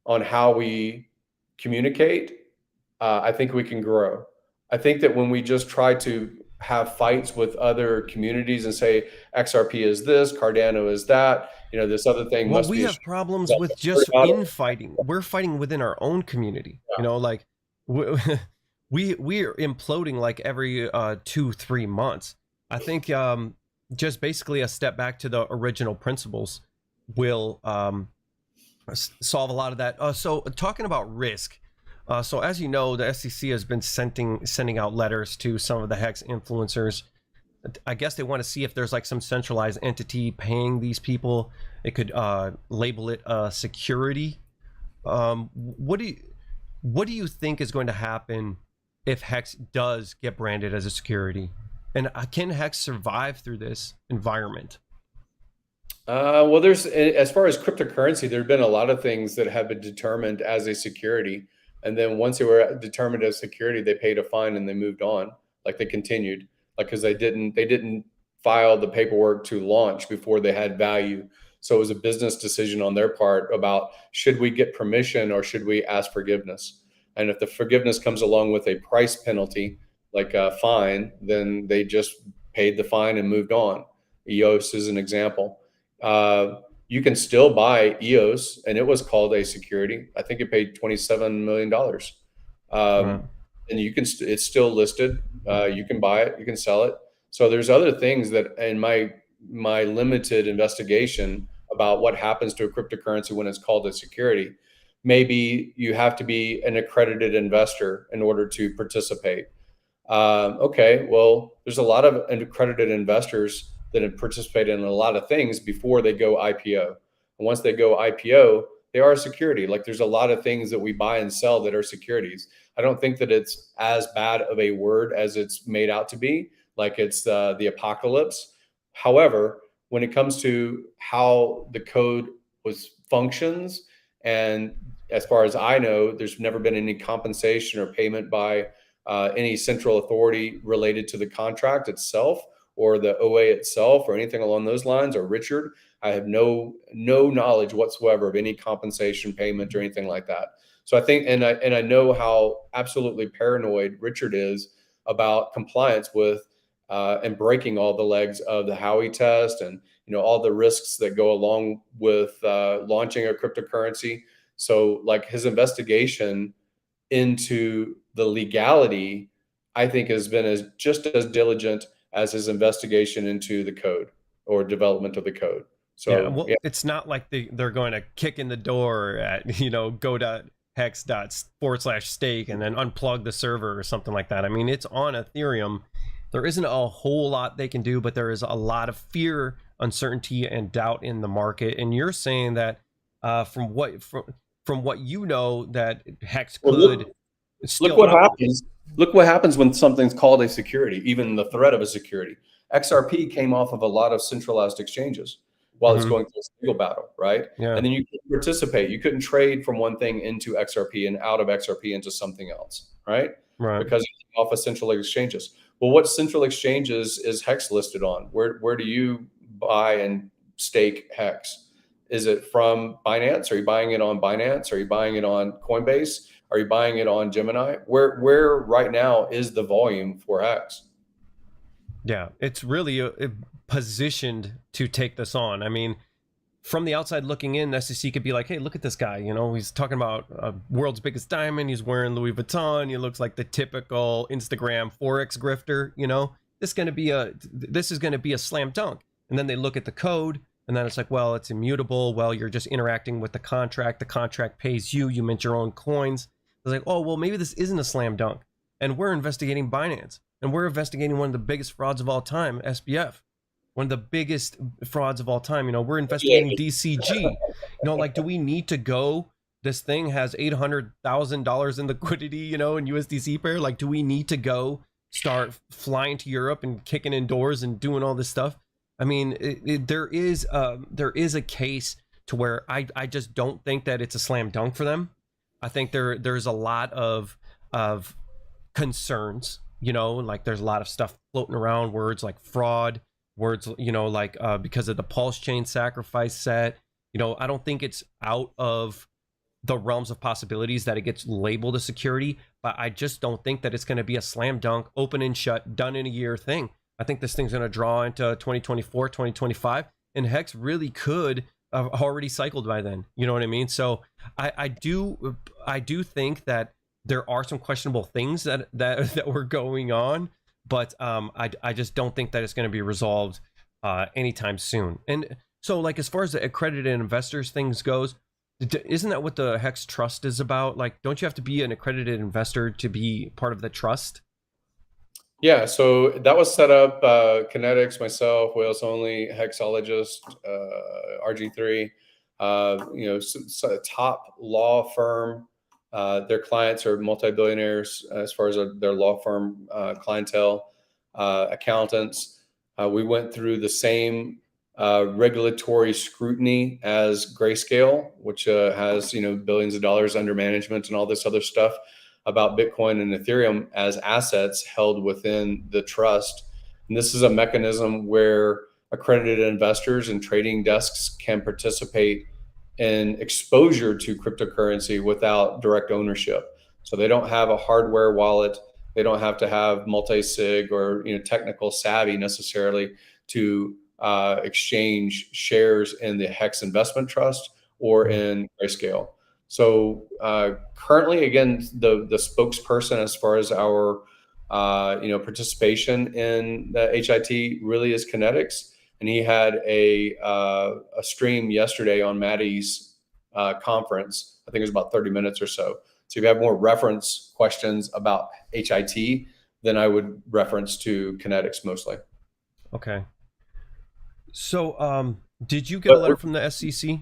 on how we communicate, I think we can grow. I think that when we just try to have fights with other communities and say XRP is this, Cardano is that, this other thing Well, must we be a have problems with word just about it. infighting. We're fighting within our own community. Like we we're imploding like every 2-3 months. I think just basically a step back to the original principles will solve a lot of that. So talking about risk. So as you know, the SEC has been sending out letters to some of the Hex influencers. I guess they want to see if there's like some centralized entity paying these people. It could label it security. What do you think is going to happen if Hex does get branded as a security? And can Hex survive through this environment? Well, as far as cryptocurrency, there have been a lot of things that have been determined as a security. And then once they were determined as security, they paid a fine and they moved on. Like, they continued, like, because they didn't file the paperwork to launch before they had value. So it was a business decision on their part about, should we get permission or should we ask forgiveness? And if the forgiveness comes along with a price penalty, like a fine, then they just paid the fine and moved on. EOS is an example. You can still buy EOS, and it was called a security. I think it paid $27 million, Right. and it's still listed. You can buy it, you can sell it. So there's other things that, in my limited investigation about what happens to a cryptocurrency when it's called a security, maybe you have to be an accredited investor in order to participate. Okay, well, there's a lot of accredited investors that have participated in a lot of things before they go IPO. And once they go IPO, they are a security. Like, there's a lot of things that we buy and sell that are securities. I don't think that it's as bad of a word as it's made out to be, like it's the apocalypse. However, when it comes to how the code functions, and as far as I know, there's never been any compensation or payment by any central authority related to the contract itself or the OA itself or anything along those lines, or Richard. I have no knowledge whatsoever of any compensation payment or anything like that. So I think, and I know how absolutely paranoid Richard is about compliance with and breaking all the legs of the Howey test, and all the risks that go along with launching a cryptocurrency. So, like, his investigation into the legality, I think, has been just as diligent as his investigation into the code or development of the code. Yeah, So, well, yeah. it's not like they're going to kick in the door at, go.hex./stake and then unplug the server or something like that. I mean, it's on Ethereum. There isn't a whole lot they can do, but there is a lot of fear, uncertainty, and doubt in the market. And you're saying that from what you know, that Hex Well, could look still what operate. happens. Look what happens when something's called a security, even the threat of a security. XRP came off of a lot of centralized exchanges while it's Hmm. going through a legal battle, right? Yeah, And then you couldn't participate. You couldn't trade from one thing into XRP and out of XRP into something else, right? right. Because it came off of central exchanges. Well, what central exchanges is Hex listed on? Where do you buy and stake Hex? Is it from Binance? Are you buying it on Binance? Are you buying it on Coinbase? Are you buying it on Gemini? Where right now is the volume for Hex? Yeah, it's really positioned to take this on. I mean, from the outside looking in, the SEC could be like, hey, look at this guy. You know, he's talking about world's biggest diamond. He's wearing Louis Vuitton. He looks like the typical Instagram Forex grifter. You know, this is going to be a slam dunk. And then they look at the code, and then it's like, well, it's immutable. Well, you're just interacting with the contract. The contract pays you. You mint your own coins. It's like, oh, well, maybe this isn't a slam dunk. And we're investigating Binance. And we're investigating one of the biggest frauds of all time, SBF. One of the biggest frauds of all time. You know, we're investigating DCG. You know, like, do we need to go? This thing has $800,000 in liquidity, you know, in USDC pair. Like, do we need to go start flying to Europe and kicking in doors and doing all this stuff? I mean, there is a case to where I just don't think that it's a slam dunk for them. I think there's a lot of concerns, you know, like there's a lot of stuff floating around, words like fraud, words, you know, like because of the pulse chain sacrifice set. You know, I don't think it's out of the realms of possibilities that it gets labeled a security, but I just don't think that it's going to be a slam dunk, open and shut, done in a year thing. I think this thing's going to draw into 2024, 2025, and Hex really could have already cycled by then. You know what I mean? So I do think that there are some questionable things that were going on, but I just don't think that it's going to be resolved anytime soon. And so, like, as far as the accredited investors things goes, isn't that what the Hex Trust is about? Like, don't you have to be an accredited investor to be part of the trust? Yeah, so that was set up. Kinetics, myself, Wales Only, Hexologist, RG3, you know, a top law firm. Their clients are multi-billionaires as far as their law firm clientele, accountants. We went through the same regulatory scrutiny as Grayscale, which has, you know, billions of dollars under management and all this other stuff about Bitcoin and Ethereum as assets held within the trust. And this is a mechanism where accredited investors and trading desks can participate in exposure to cryptocurrency without direct ownership. So they don't have a hardware wallet. They don't have to have multi-sig or, you know, technical savvy necessarily to exchange shares in the Hex Investment Trust or in Grayscale. So currently, again, the spokesperson as far as our you know, participation in the HIT really is Kinetics, and he had a stream yesterday on Maddie's conference. I think it was about 30 minutes or so. So if you have more reference questions about HIT, then I would reference to Kinetics mostly. Okay. So did you get a letter from the SEC?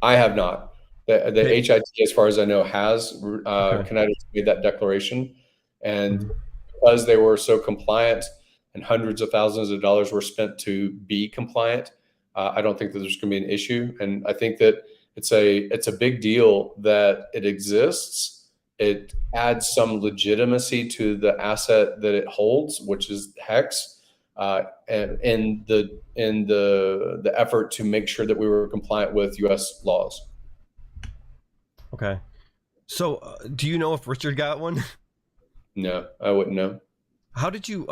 I have not. The HIT, as far as I know, has Okay. Kinetics made that declaration, and because they were so compliant and hundreds of thousands of dollars were spent to be compliant, I don't think that there's going to be an issue. And I think that it's a big deal that it exists. It adds some legitimacy to the asset that it holds, which is Hex, and in the effort to make sure that we were compliant with U.S. laws. Okay. So do you know if Richard got one? No, I wouldn't know. How did you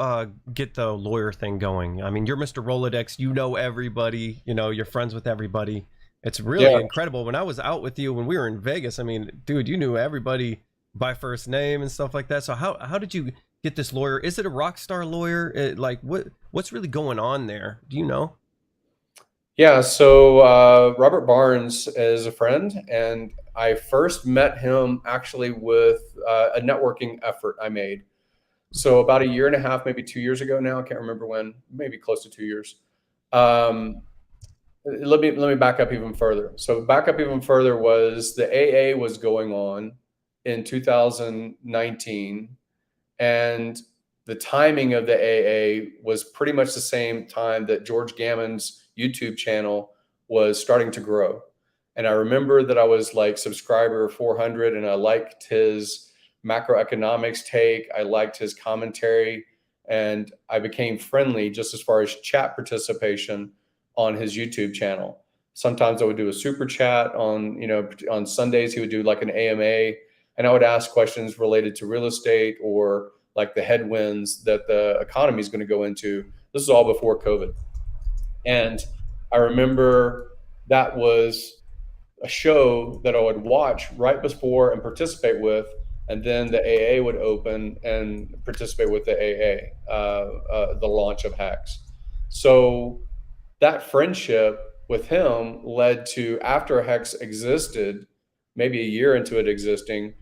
get the lawyer thing going? I mean, you're Mr. Rolodex. You know everybody. You know, you're friends with everybody. It's really incredible. When I was out with you, when we were in Vegas, I mean, dude, you knew everybody by first name and stuff like that. So how did you get this lawyer? Is it a rock star lawyer? Like, what's really going on there? Do you know? Yeah, so Robert Barnes is a friend, and I first met him actually with a networking effort I made. So about a year and a half, maybe 2 years ago now, I can't remember when, maybe close to 2 years. Let me back up even further. So back up even further was the AA was going on in 2019, and the timing of the AA was pretty much the same time that George Gammon's YouTube channel was starting to grow. And I remember that I was like subscriber 400, and I liked his macroeconomics take. I liked his commentary, and I became friendly just as far as chat participation on his YouTube channel. Sometimes I would do a super chat on, on Sundays, he would do like an AMA, and I would ask questions related to real estate or like the headwinds that the economy is going to go into. This is all before COVID. And I remember that was a show that I would watch right before and participate with, and then the AA would open and participate with the AA, the launch of Hex. So that friendship with him led to, after Hex existed, maybe a year into it existing,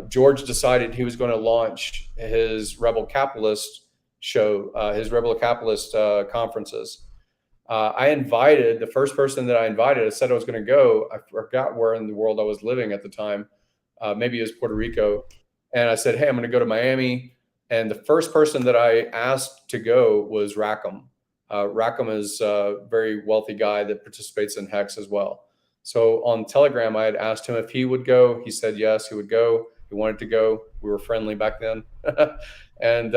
George decided he was going to launch his Rebel Capitalist show, his Rebel Capitalist conferences. The first person that I invited, I said I was going to go. I forgot where in the world I was living at the time. Maybe it was Puerto Rico. And I said, hey, I'm going to go to Miami. And the first person that I asked to go was Rackham. Rackham is a very wealthy guy that participates in Hex as well. So on Telegram, I had asked him if he would go. He said yes, he would go. He wanted to go. We were friendly back then. And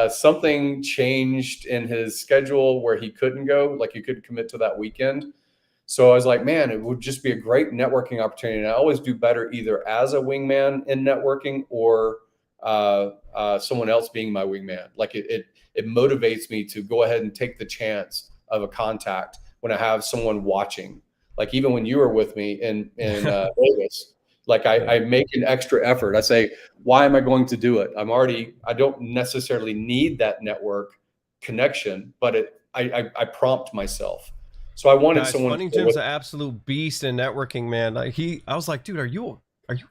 something changed in his schedule where he couldn't go, like he couldn't commit to that weekend. So I was like, man, it would just be a great networking opportunity. And I always do better either as a wingman in networking or someone else being my wingman. Like it motivates me to go ahead and take the chance of a contact when I have someone watching. Like even when you were with me in Vegas, like I make an extra effort. I say, why am I going to do it? I don't necessarily need that network connection, but I prompt myself. So I wanted someone. Funnington's an absolute beast in networking, man. Like I was like, dude, are you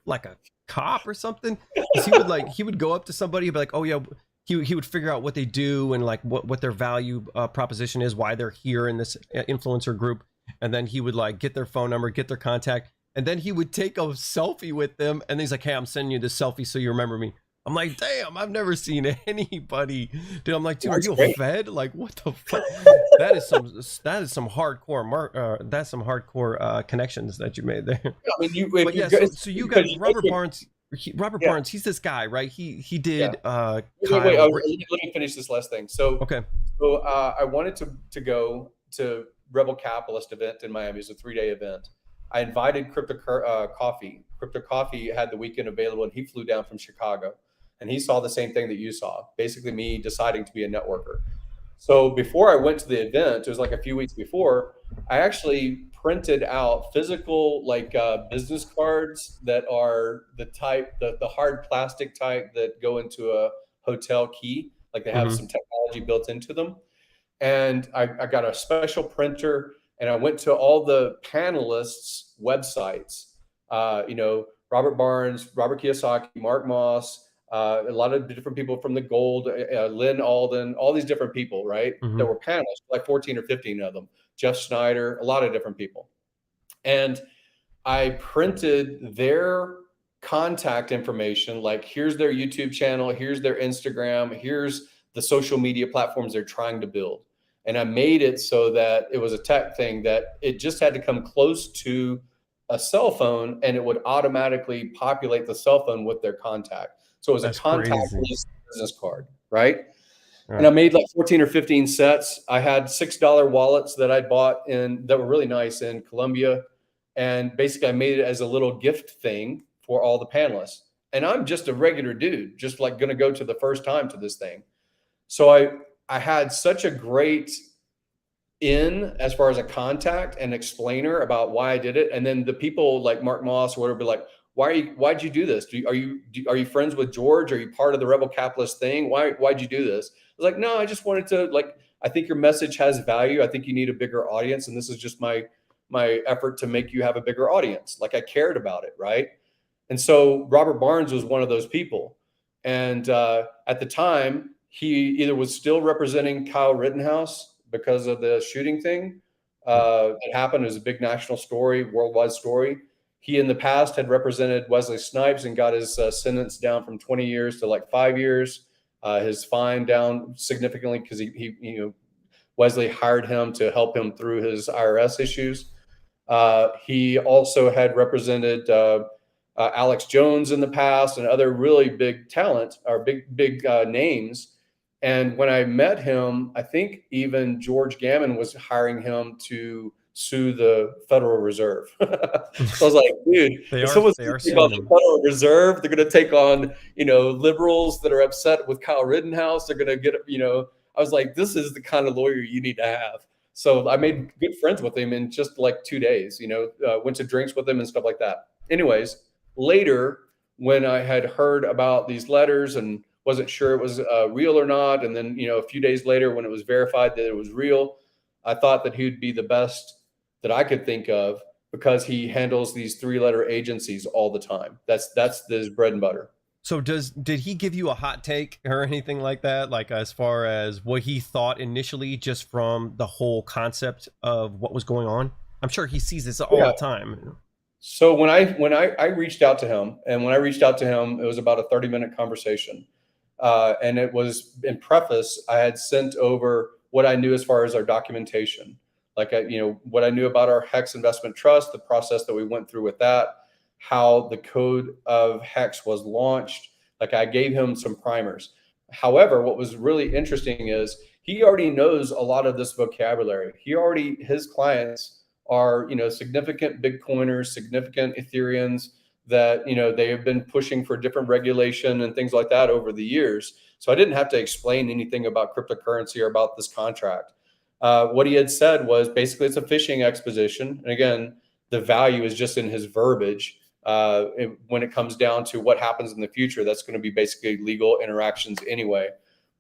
like a cop or something? Because he would go up to somebody and be like, oh yeah, he would figure out what they do and like what their value proposition is, why they're here in this influencer group, and then he would like get their phone number, get their contact, and then he would take a selfie with them, and he's like, hey, I'm sending you this selfie so you remember me. I'm like, damn, I've never seen anybody. Dude, I'm like, dude, are you a Fed? Like, what the fuck? That is some hardcore that's some hardcore connections that you made there. I mean, so you got Robert Barnes. Barnes, he's this guy, right? He did. Yeah. Wait, let me finish this last thing. So okay. So I wanted to go to Rebel Capitalist event in Miami. It was a 3-day event. I invited Crypto Coffee. Crypto Coffee had the weekend available, and he flew down from Chicago, and he saw the same thing that you saw. Basically, me deciding to be a networker. So before I went to the event, it was like a few weeks before, I actually printed out physical business cards that are the type, the hard plastic type that go into a hotel key. Like they have some technology built into them. And I got a special printer, and I went to all the panelists' websites. Robert Barnes, Robert Kiyosaki, Mark Moss, a lot of different people from the Gold, Lynn Alden, all these different people, right? That were panelists, like 14 or 15 of them. Jeff Snyder, a lot of different people. And I printed their contact information, like here's their YouTube channel, here's their Instagram, here's the social media platforms they're trying to build. And I made it so that it was a tech thing that it just had to come close to a cell phone, and it would automatically populate the cell phone with their contact. So it was a contactless business card, right? And I made like 14 or 15 sets. I had $6 wallets that I bought that were really nice in Colombia. And basically I made it as a little gift thing for all the panelists. And I'm just a regular dude, just like going to go to the first time to this thing. So I had such a great as far as a contact and explainer about why I did it. And then the people like Mark Moss or whatever be like, why'd you do this? Are you friends with George? Are you part of the Rebel Capitalist thing? Why'd you do this? I was like, no, I just wanted to, I think your message has value. I think you need a bigger audience. And this is just my effort to make you have a bigger audience. Like I cared about it. Right. And so Robert Barnes was one of those people. And at the time, he either was still representing Kyle Rittenhouse because of the shooting thing that happened. It was a big national story, worldwide story. He in the past had represented Wesley Snipes and got his sentence down from 20 years to like 5 years. His fine down significantly because Wesley hired him to help him through his IRS issues. He also had represented Alex Jones in the past and other really big talent or big names. And when I met him, I think even George Gammon was hiring him to sue the Federal Reserve. So I was like, dude, if someone's they going are to take suing on the him. Federal Reserve, they're going to take on, liberals that are upset with Kyle Rittenhouse. They're going to get, I was like, this is the kind of lawyer you need to have. So I made good friends with him in just like 2 days, went to drinks with him and stuff like that. Anyways, later, when I had heard about these letters and wasn't sure it was real or not, and then, a few days later when it was verified that it was real, I thought that he'd be the best that I could think of because he handles these 3-letter agencies all the time. That's his bread and butter. So did he give you a hot take or anything like that? Like as far as what he thought initially, just from the whole concept of what was going on? I'm sure he sees this all Yeah. the time. So when I reached out to him, and when I reached out to him, it was about a 30-minute conversation. And it was in preface, I had sent over what I knew as far as our documentation, like what I knew about our Hex investment trust, the process that we went through with that, how the code of Hex was launched. Like I gave him some primers. However, what was really interesting is he already knows a lot of this vocabulary. His clients are, significant Bitcoiners, significant Ethereans that, they have been pushing for different regulation and things like that over the years. So I didn't have to explain anything about cryptocurrency or about this contract. What he had said was basically it's a fishing expedition. And again, the value is just in his verbiage. When it comes down to what happens in the future, that's going to be basically legal interactions anyway.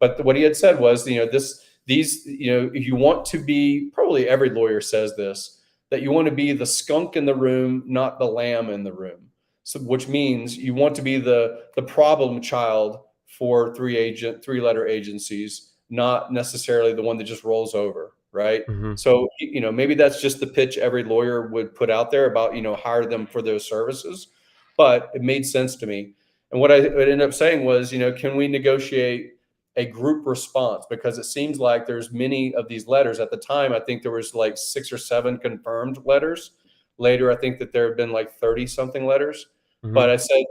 But what he had said was, if you want to be, probably every lawyer says this, that you want to be the skunk in the room, not the lamb in the room. So, which means you want to be the problem child for 3-letter agencies, not necessarily the one that just rolls over, right? Mm-hmm. So, maybe that's just the pitch every lawyer would put out there about, hire them for those services, but it made sense to me. And what I ended up saying was, can we negotiate a group response? Because it seems like there's many of these letters. At the time, I think there was like 6 or 7 confirmed letters. Later, I think that there have been like 30 something letters. Mm-hmm. But I said,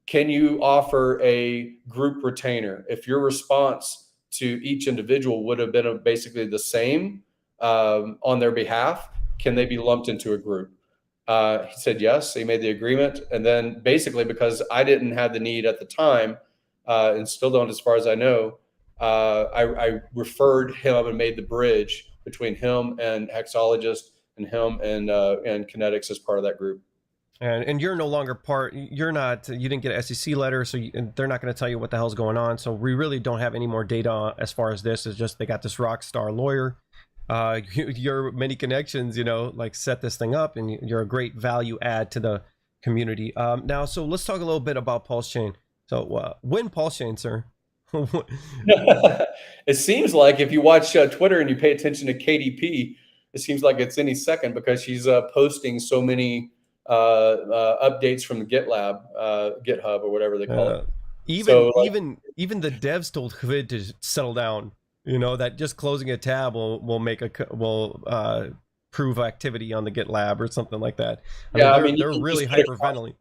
can you offer a group retainer? If your response to each individual would have been basically the same on their behalf, can they be lumped into a group? He said yes. He made the agreement. And then basically, because I didn't have the need at the time, and still don't as far as I know, I referred him and made the bridge between him and Hexologist and him and Kinetics as part of that group. And you're no longer you didn't get an SEC letter, so they're not going to tell you what the hell's going on. So we really don't have any more data as far as this. It's just they got this rock star lawyer. Your many connections, like set this thing up, and you're a great value add to the community. Now, so let's talk a little bit about Pulse Chain. So when Pulse Chain, sir? It seems like if you watch Twitter and you pay attention to KDP, it seems like it's any second because she's posting so many updates from the GitHub or whatever they call it. Even the devs told Hvid to settle down. That just closing a tab will prove activity on the GitLab or something like that. I mean, they're really hyperventilating.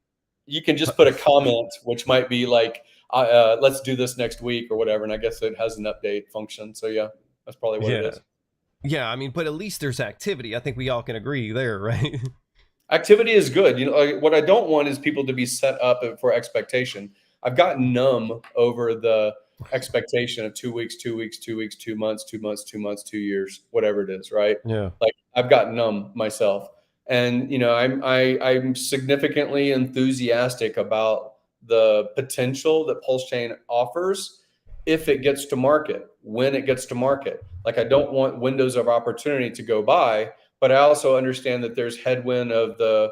You can just put a comment, which might be like, let's do this next week or whatever. And I guess it has an update function. So yeah, that's probably what it is. Yeah, I mean, but at least there's activity. I think we all can agree there, right? Activity is good. What I don't want is people to be set up for expectation. I've gotten numb over the expectation of 2 weeks, 2 weeks, 2 weeks, 2 months, 2 months, 2 months, 2 years, whatever it is, right? Yeah. Like I've gotten numb myself. And I'm significantly enthusiastic about the potential that Pulse Chain offers if it gets to market, when it gets to market. Like I don't want windows of opportunity to go by, but I also understand that there's headwind of the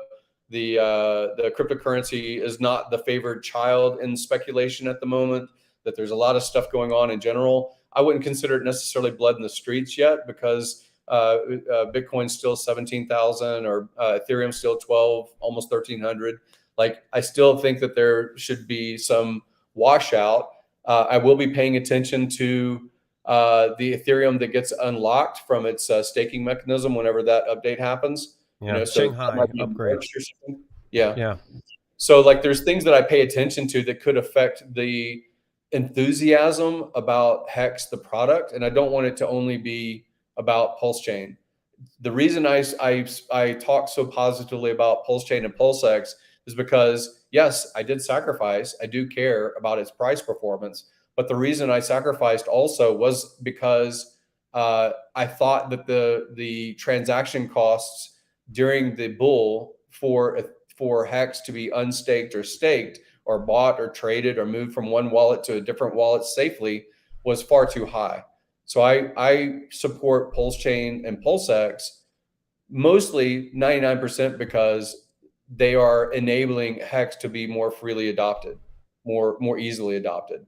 cryptocurrency is not the favored child in speculation at the moment, that there's a lot of stuff going on in general. I wouldn't consider it necessarily blood in the streets yet because Bitcoin's still 17,000 or Ethereum's still 12, almost 1,300. Like I still think that there should be some washout. I will be paying attention to the Ethereum that gets unlocked from its staking mechanism whenever that update happens. Yeah, Shanghai upgrade. Yeah. So like there's things that I pay attention to that could affect the enthusiasm about Hex, the product. And I don't want it to only be about Pulse Chain. the reason I talk so positively about Pulse Chain and PulseX is because, yes, I did sacrifice. I do care about its price performance, but the reason I sacrificed also was because I thought that the transaction costs during the bull for Hex to be unstaked or staked or bought or traded or moved from one wallet to a different wallet safely was far too high. So I support Pulse Chain and PulseX mostly 99% because they are enabling Hex to be more freely adopted, more easily adopted.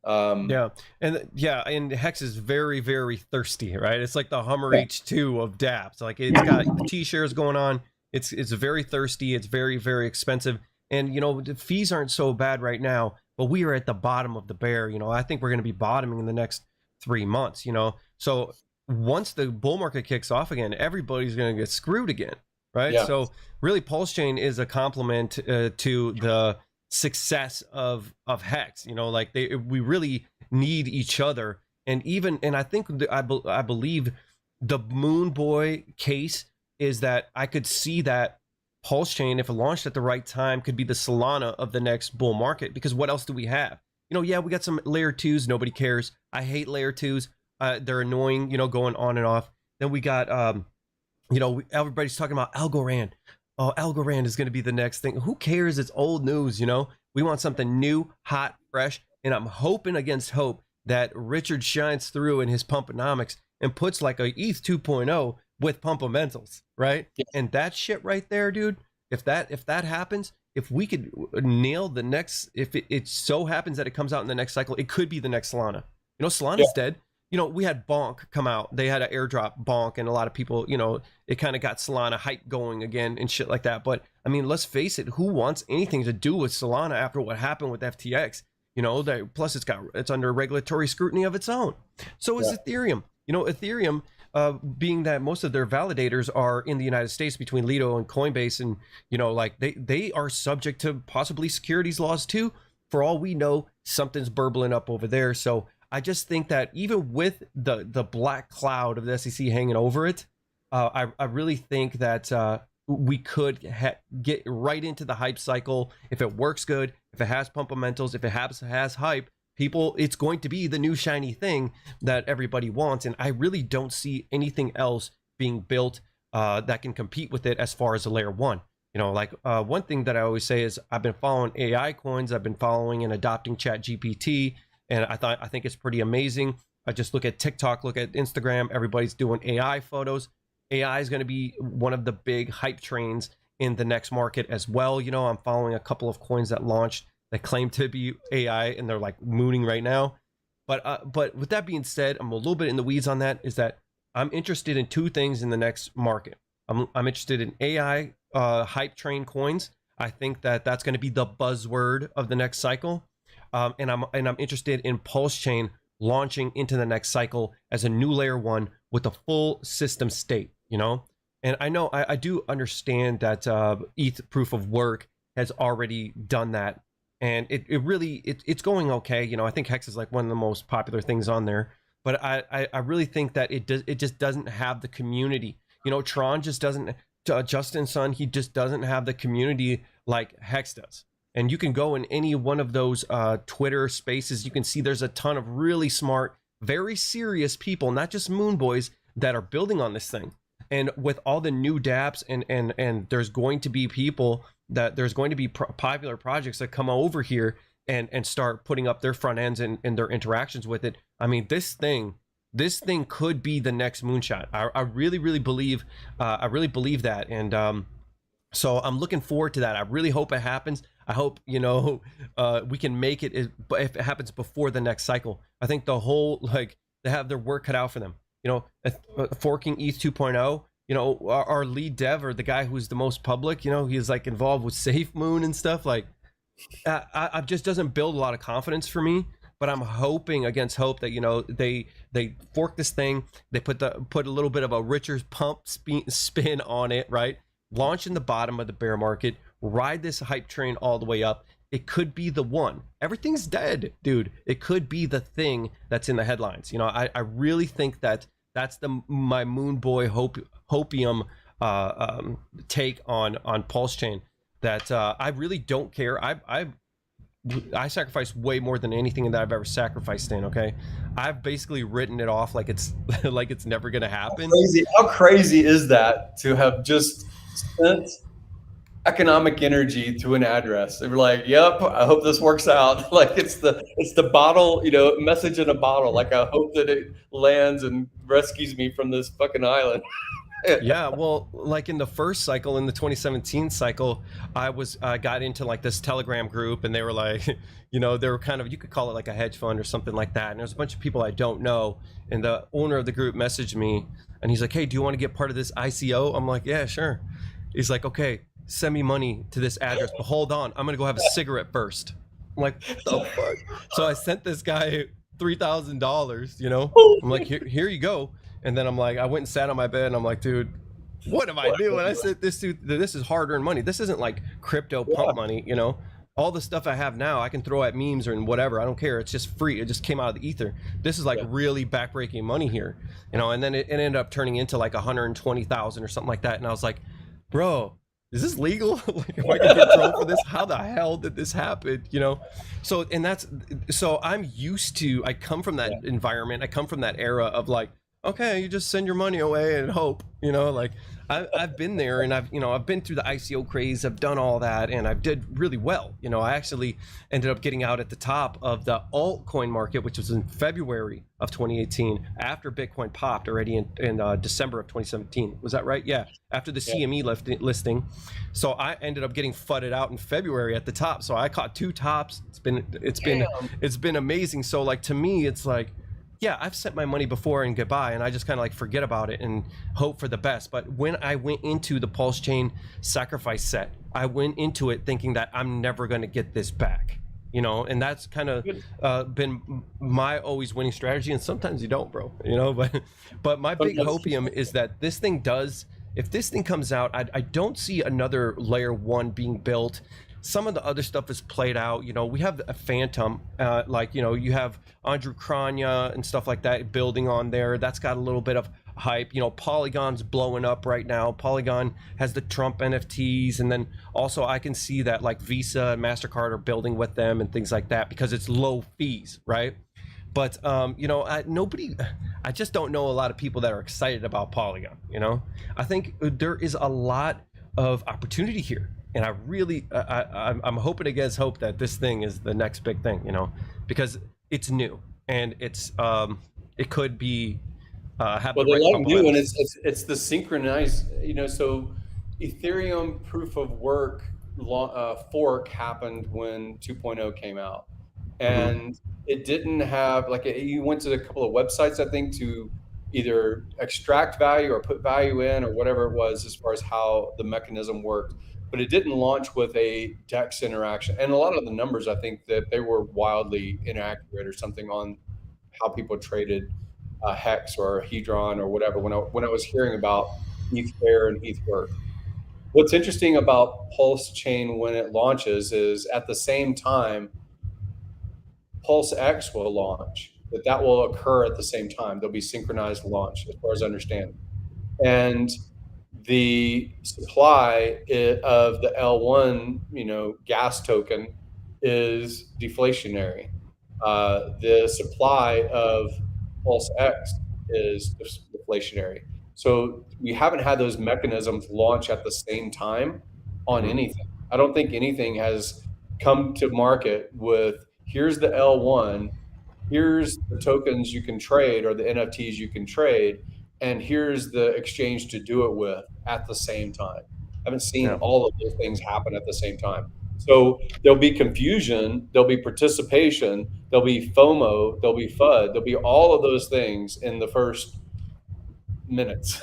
Yeah, and Hex is very, very thirsty, right? It's like the Hummer Yeah. H2 of dApps. Like it's got the T-shares going on. It's very thirsty. It's very, very expensive, and the fees aren't so bad right now. But we are at the bottom of the bear. I think we're going to be bottoming in the next 3 months. So once the bull market kicks off again, everybody's going to get screwed again, right? Yeah. So really, Pulse Chain is a complement to the success of Hex. Like we really need each other, and I think I believe the Moon Boy case is that I could see that Pulse Chain, if it launched at the right time, could be the Solana of the next bull market. Because what else do we have? Yeah, we got some layer 2s. Nobody cares. I hate layer 2s. They're annoying. Going on and off. Then we got everybody's talking about Algorand. Oh, Algorand is going to be the next thing. Who cares? It's old news. We want something new, hot, fresh. And I'm hoping against hope that Richard shines through in his Pumponomics and puts like a ETH 2.0 with Pumpomentals, right? Yeah. And that shit right there, dude, if that happens, if we could nail the next, if it so happens that it comes out in the next cycle, it could be the next Solana. Solana's dead. We had Bonk come out. They had an airdrop Bonk, and a lot of people, it kind of got Solana hype going again and shit like that. But I mean, let's face it, who wants anything to do with Solana after what happened with FTX? Plus it's under regulatory scrutiny of its own. So is Ethereum. Ethereum, being that most of their validators are in the United States between Lido and Coinbase, and like they are subject to possibly securities laws too. For all we know, something's burbling up over there. So I just think that even with the black cloud of the SEC hanging over it, I really think that we could get right into the hype cycle. If it works good, if it has Pumpomentals, if it has hype, it's going to be the new shiny thing that everybody wants. And I really don't see anything else being built that can compete with it as far as a layer 1. One thing that I always say is I've been following AI coins. I've been following and adopting ChatGPT. And I think it's pretty amazing. I just look at TikTok, look at Instagram. Everybody's doing AI photos. AI is going to be one of the big hype trains in the next market as well. I'm following a couple of coins that launched that claim to be AI, and they're like mooning right now. But with that being said, I'm a little bit in the weeds on that. Is that I'm interested in two things in the next market. I'm interested in AI hype train coins. I think that that's going to be the buzzword of the next cycle. And I'm interested in Pulse Chain launching into the next cycle as a new layer 1 with a full system state, And I know I do understand that ETH proof of work has already done that, and it's going okay. I think Hex is like one of the most popular things on there, but I really think that it just doesn't have the community. Tron just doesn't. Justin Sun, he just doesn't have the community like Hex does. And you can go in any one of those Twitter spaces. You can see there's a ton of really smart, very serious people, not just moon boys, that are building on this thing. And with all the new dApps and there's going to be people there's going to be popular projects that come over here and start putting up their front ends and their interactions with it. I mean, this thing could be the next moonshot. I really, really believe that. And so I'm looking forward to that. I really hope it happens. I hope, we can make it if it happens before the next cycle. I think the whole, they have their work cut out for them. Forking ETH 2.0, our lead dev, or the guy who's the most public, he's like involved with Safe Moon and stuff. I just doesn't build a lot of confidence for me. But I'm hoping against hope that they fork this thing, they put a little bit of a Richards pump spin on it, right? Launch in the bottom of the bear market, ride this hype train all the way up. It could be the one. Everything's dead, dude. It could be the thing that's in the headlines. I really think that that's my moon boy hopium take on Pulse Chain that I really don't care. I sacrifice way more than anything that I've ever sacrificed in. Okay, I've basically written it off like it's like it's never gonna happen. How crazy is that to have just spent economic energy to an address? They were like, "Yep, I hope this works out." Like it's the bottle, message in a bottle. Like I hope that it lands and rescues me from this fucking island. Yeah, well, like in the first cycle, in the 2017 cycle, I got into like this Telegram group, and they were like, they were kind of, you could call it like a hedge fund or something like that. And there's a bunch of people I don't know, and the owner of the group messaged me, and he's like, "Hey, do you want to get part of this ICO?" I'm like, "Yeah, sure." He's like, "Okay, send me money to this address, but hold on, I'm gonna go have a cigarette first." I'm like, "What the fuck?" So I sent this guy $3,000. I'm like, here you go. And then I'm like, I went and sat on my bed, and I'm like, "Dude, what am I doing?" I said, this is hard-earned money. This isn't like crypto pump money, all the stuff I have now I can throw at memes or whatever. I don't care. It's just free. It just came out of the ether. This is like really backbreaking money here, and then it ended up turning into like 120,000 or something like that. And I was like, "Bro, is this legal? Like, am I gonna get thrown for this? How the hell did this happen?" So I'm used to, I come from that environment. I come from that era of like, okay, you just send your money away and hope, like I've been there, and I've been through the ICO craze. I've done all that, and I did really well. I actually ended up getting out at the top of the altcoin market, which was in February of 2018, after Bitcoin popped already in December of 2017. Was that right? Yeah, after the CME listing. So I ended up getting fudded out in February at the top. So I caught 2 tops. It's been amazing. So like, to me, it's like, yeah, I've sent my money before and goodbye, and I just kind of like forget about it and hope for the best. But when I went into the Pulse Chain sacrifice set, I went into it thinking that I'm never going to get this back, and that's kind of been my always winning strategy. And sometimes you don't, bro, but my big hopium is that this thing does, if this thing comes out, I don't see another layer 1 being built. Some of the other stuff is played out. We have a Phantom, you have Andrew Kranya and stuff like that building on there. That's got a little bit of hype. Polygon's blowing up right now. Polygon has the Trump NFTs, and then also I can see that like Visa and MasterCard are building with them and things like that because it's low fees, right? But I just don't know a lot of people that are excited about Polygon. I think there is a lot of opportunity here. And I really, I'm hoping against hope that this thing is the next big thing, because it's new, and it could be have the right like new, and it's the synchronized, So Ethereum proof of work fork happened when 2.0 came out, and it didn't have you went to a couple of websites, I think, to either extract value or put value in or whatever it was as far as how the mechanism worked. But it didn't launch with a DEX interaction. And a lot of the numbers, I think that they were wildly inaccurate or something on how people traded Hex or Hedron or whatever when I was hearing about ETH Fair and ETH Work. What's interesting about Pulse Chain when it launches is at the same time, Pulse X will launch. That will occur at the same time. There'll be synchronized launch, as far as I understand. And the supply of the L1, gas token is deflationary. The supply of Pulse X is deflationary. So we haven't had those mechanisms launch at the same time on anything. I don't think anything has come to market with, here's the L1, here's the tokens you can trade or the NFTs you can trade, and here's the exchange to do it with at the same time. I haven't seen all of those things happen at the same time. So there'll be confusion, there'll be participation, there'll be FOMO, there'll be FUD, there'll be all of those things in the first minutes.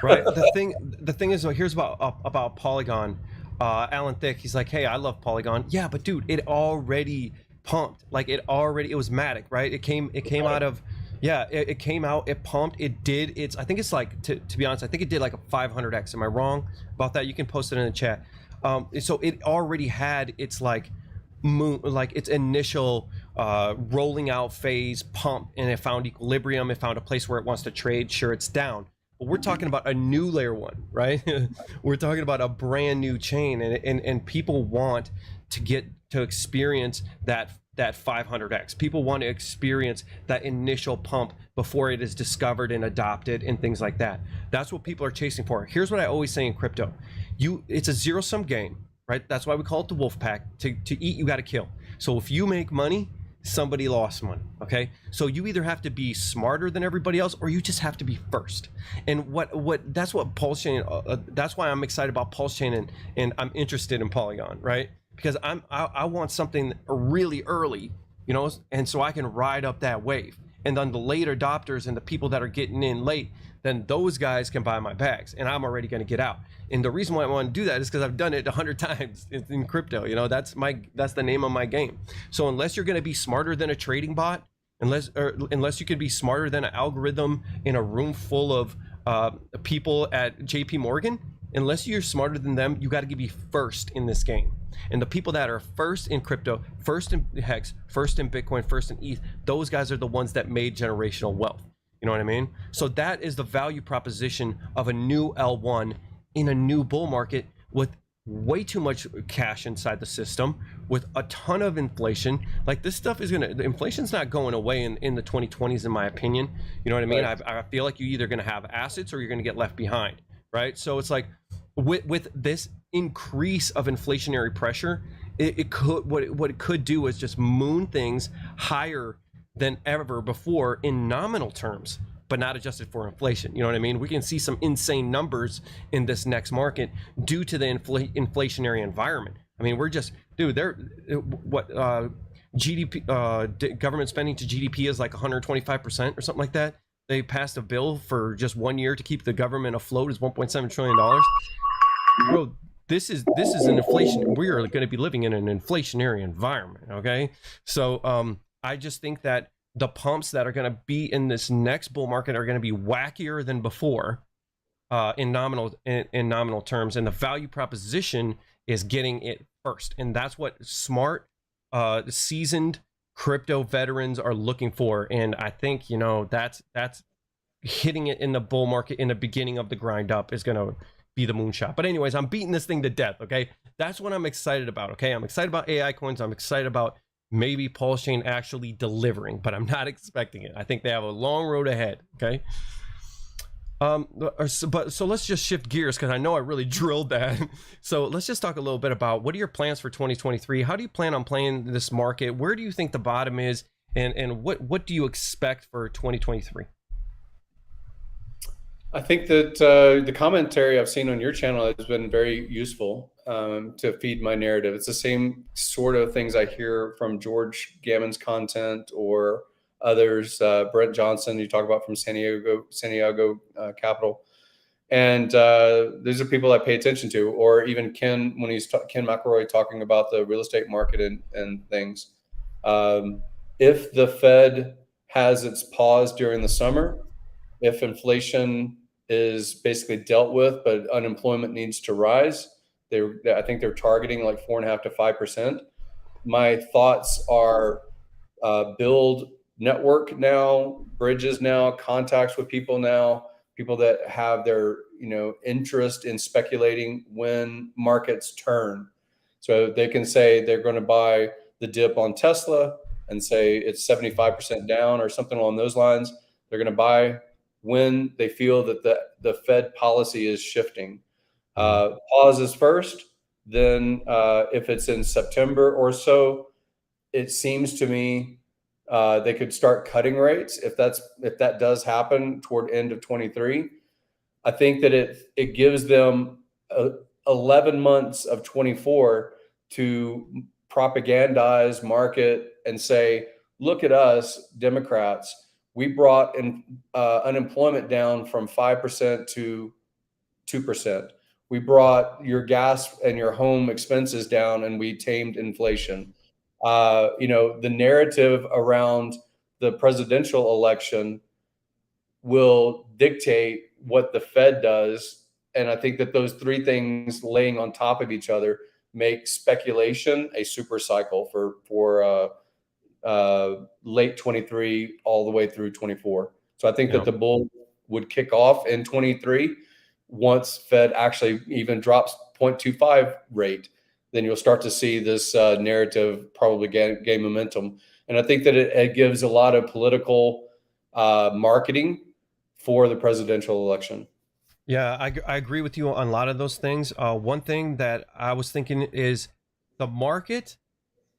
Right. The thing is, here's about Polygon. Alan Thicke, he's like, "Hey, I love Polygon." Yeah, but dude, it already pumped. Like it was Matic, right? It came out of, it came out, it pumped, it did its, I think it's like, to be honest, I think it did like a 500x. Am I wrong about that? You can post it in the chat. So it already had its its initial rolling out phase pump, and it found equilibrium. It found a place where it wants to trade. Sure, it's down. but we're talking about a new layer one, right? We're talking about a brand new chain, and people want to get to experience that 500x. People want to experience that initial pump before it is discovered and adopted and things like that. That's what people are chasing for. Here's what I always say in crypto: it's a zero sum game, right? That's why we call it the WoofPack. To eat, you got to kill. So if you make money, somebody lost money. Okay, so you either have to be smarter than everybody else, or you just have to be first. And what that's what Pulse Chain. That's why I'm excited about Pulse Chain, and I'm interested in Polygon, right? Because I want something really early, you know, and so I can ride up that wave. And then the late adopters and the people that are getting in late, then those guys can buy my bags, and I'm already going to get out. And the reason why I want to do that is because I've done it 100 times in crypto. You know, that's the name of my game. So unless you're going to be smarter than a trading bot, unless you can be smarter than an algorithm in a room full of people at JP Morgan, unless you're smarter than them, you got to be first in this game. And the people that are first in crypto, first in Hex, first in Bitcoin, first in ETH, those guys are the ones that made generational wealth. You know what I mean? So that is the value proposition of a new L1 in a new bull market with way too much cash inside the system, with a ton of inflation. Like, this stuff is the inflation's not going away in the 2020s, in my opinion. You know what I mean? Right. I feel like you're either going to have assets or you're going to get left behind, right? So it's like, with this increase of inflationary pressure, it could, what it could do is just moon things higher than ever before in nominal terms, but not adjusted for inflation. You know what I mean? We can see some insane numbers in this next market due to the inflationary environment. I mean, we're just, dude, GDP, government spending to GDP is like 125% or something like that. They passed a bill for just 1 year to keep the government afloat, is $1.7 trillion. Bro, this is an inflation. We are going to be living in an inflationary environment. Okay, so I just think that the pumps that are going to be in this next bull market are going to be wackier than before, in nominal terms, and the value proposition is getting it first, and that's what smart, seasoned crypto veterans are looking for. And I think, you know, that's hitting it in the bull market in the beginning of the grind up is going to be the moonshot. But anyways, I'm beating this thing to death. Okay, that's what I'm excited about. Okay, I'm excited about AI coins. I'm excited about maybe Pulse Chain actually delivering, but I'm not expecting it. I think they have a long road ahead. Okay. So let's just shift gears, because I know I really drilled that. So let's just talk a little bit about, what are your plans for 2023? How do you plan on playing this market? Where do you think the bottom is, and what do you expect for 2023? I think that the commentary I've seen on your channel has been very useful to feed my narrative. It's the same sort of things I hear from George Gammon's content or others. Brent Johnson, you talk about from San Diego Capital. And these are people I pay attention to, or even Ken, when he's Ken McElroy talking about the real estate market and things. If the Fed has its pause during the summer, if inflation is basically dealt with, but unemployment needs to rise, I think they're targeting like 4.5 to 5%. My thoughts are build network now, bridges now, contacts with people now, people that have their, you know, interest in speculating when markets turn. So they can say they're going to buy the dip on Tesla and say it's 75% down or something along those lines. They're going to buy when they feel that the Fed policy is shifting. Pauses first, then if it's in September or so, it seems to me they could start cutting rates if that does happen toward end of 23. I think that it gives them 11 months of 24 to propagandize, market, and say, look at us, Democrats. We brought unemployment down from 5% to 2%. We brought your gas and your home expenses down, and we tamed inflation. You know, the narrative around the presidential election will dictate what the Fed does. And I think that those three things laying on top of each other make speculation a super cycle for late 23 all the way through 24. So I think that the bull would kick off in 23. Once Fed actually even drops 0.25 rate, then you'll start to see this narrative probably gain momentum. And I think that it gives a lot of political marketing for the presidential election. Yeah, I agree with you on a lot of those things. One thing that I was thinking is the market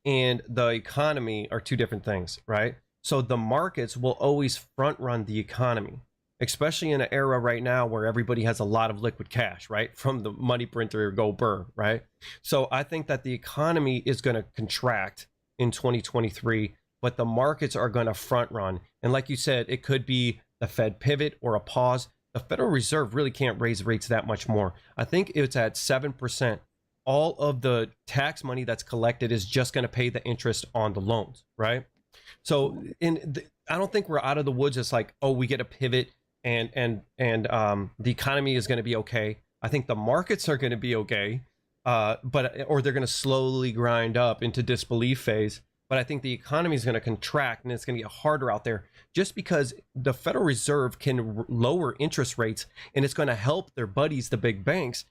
and the economy are two different things, right? So the markets will always front run the economy, especially in an era right now where everybody has a lot of liquid cash, right? From the money printer go burr, right? So I think that the economy is going to contract in 2023, but the markets are going to front run. And like you said, it could be the Fed pivot or a pause. The Federal Reserve really can't raise rates that much more. I think it's at 7%. All of the tax money that's collected is just going to pay the interest on the loans, right? So I don't think we're out of the woods. It's like, oh, we get a pivot and the economy is going to be okay. I think the markets are going to be okay, or they're going to slowly grind up into disbelief phase. But I think the economy is going to contract and it's going to get harder out there just because the Federal Reserve can lower interest rates and it's going to help their buddies, the big banks,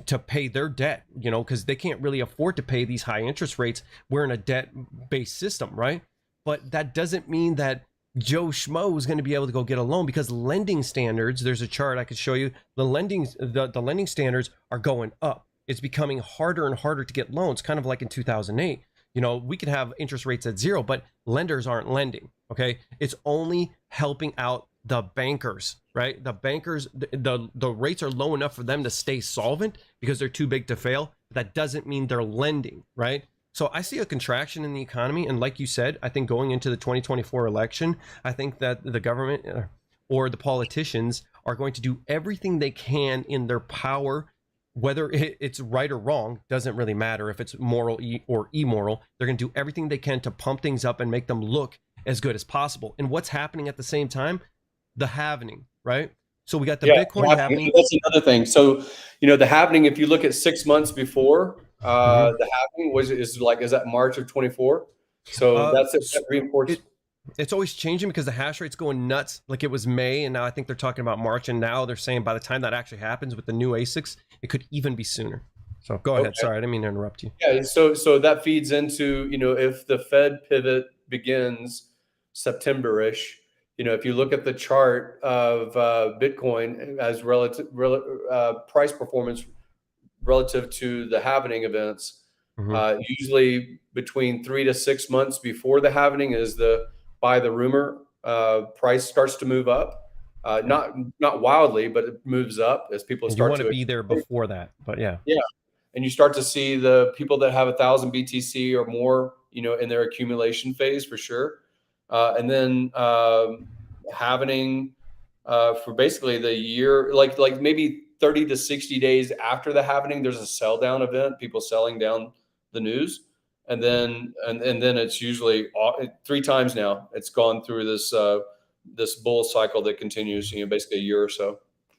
to pay their debt, because they can't really afford to pay these high interest rates. We're in a debt-based system, right? But that doesn't mean that Joe Schmo is going to be able to go get a loan, because lending standards, there's a chart I could show you, the lending standards are going up. It's becoming harder and harder to get loans, kind of like in 2008. We can have interest rates at 0, but lenders aren't lending, okay? It's only helping out the bankers, right? The bankers, the rates are low enough for them to stay solvent because they're too big to fail. That doesn't mean they're lending, right? So I see a contraction in the economy. And like you said, I think going into the 2024 election, I think that the government or the politicians are going to do everything they can in their power, whether it's right or wrong, doesn't really matter if it's moral or immoral. They're going to do everything they can to pump things up and make them look as good as possible. And what's happening at the same time? The halvening, right? So we got the Bitcoin halvening. That's another thing. So, the halvening, if you look at 6 months before, the halvening is that March of 24? So that reinforced. It's always changing because the hash rate's going nuts. Like it was May, and now I think they're talking about March, and now they're saying by the time that actually happens with the new ASICs, it could even be sooner. So go ahead. Sorry, I didn't mean to interrupt you. Yeah, so that feeds into, if the Fed pivot begins September-ish, if you look at the chart of Bitcoin as relative price performance relative to the halvening events, usually between 3 to 6 months before the halvening is by the rumor price starts to move up. Not wildly, but it moves up as people start to be there before that. But yeah. And you start to see the people that have 1,000 BTC or more, in their accumulation phase for sure. And then halvening for basically the year, like maybe 30 to 60 days after the halvening, there's a sell down event, people selling down the news. And then it's usually 3 times now it's gone through this bull cycle that continues, basically a year or so.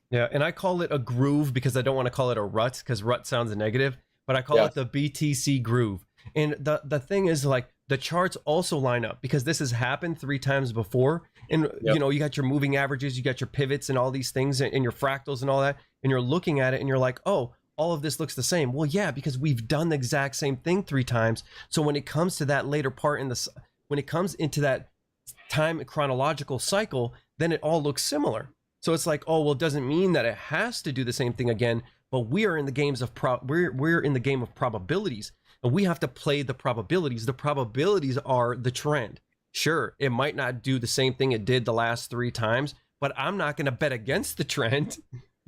Yeah, and I call it a groove because I don't want to call it a rut, because rut sounds negative, but I call it the BTC groove. And the thing is, like, the charts also line up because this has happened 3 times before. And, you got your moving averages, you got your pivots and all these things and your fractals and all that. And you're looking at it and you're like, oh, all of this looks the same. Well, yeah, because we've done the exact same thing 3 times. So when it comes to that later part when it comes into that time chronological cycle, then it all looks similar. So it's like, oh, well, it doesn't mean that it has to do the same thing again, but we are in the games of we're in the game of probabilities, and we have to play the probabilities. The probabilities are the trend. Sure, it might not do the same thing it did the last 3 times, but I'm not going to bet against the trend.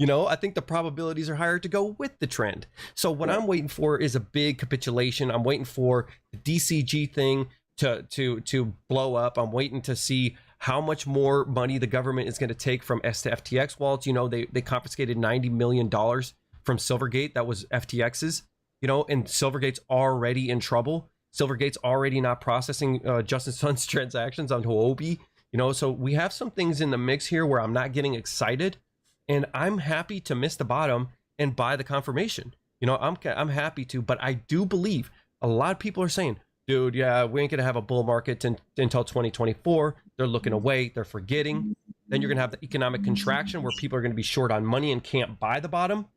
I think the probabilities are higher to go with the trend. So what I'm waiting for is a big capitulation. I'm waiting for the DCG thing to blow up. I'm waiting to see how much more money the government is going to take from FTX wallets. They confiscated $90 million from Silvergate. That was FTX's, and Silvergate's already in trouble. Silvergate's already not processing Justin Sun's transactions on Huobi. So we have some things in the mix here where I'm not getting excited, and I'm happy to miss the bottom and buy the confirmation. I'm happy to, but I do believe a lot of people are saying, dude, yeah, we ain't gonna have a bull market until 2024. They're looking away. They're forgetting. Then you're going to have the economic contraction where people are going to be short on money and can't buy the bottom.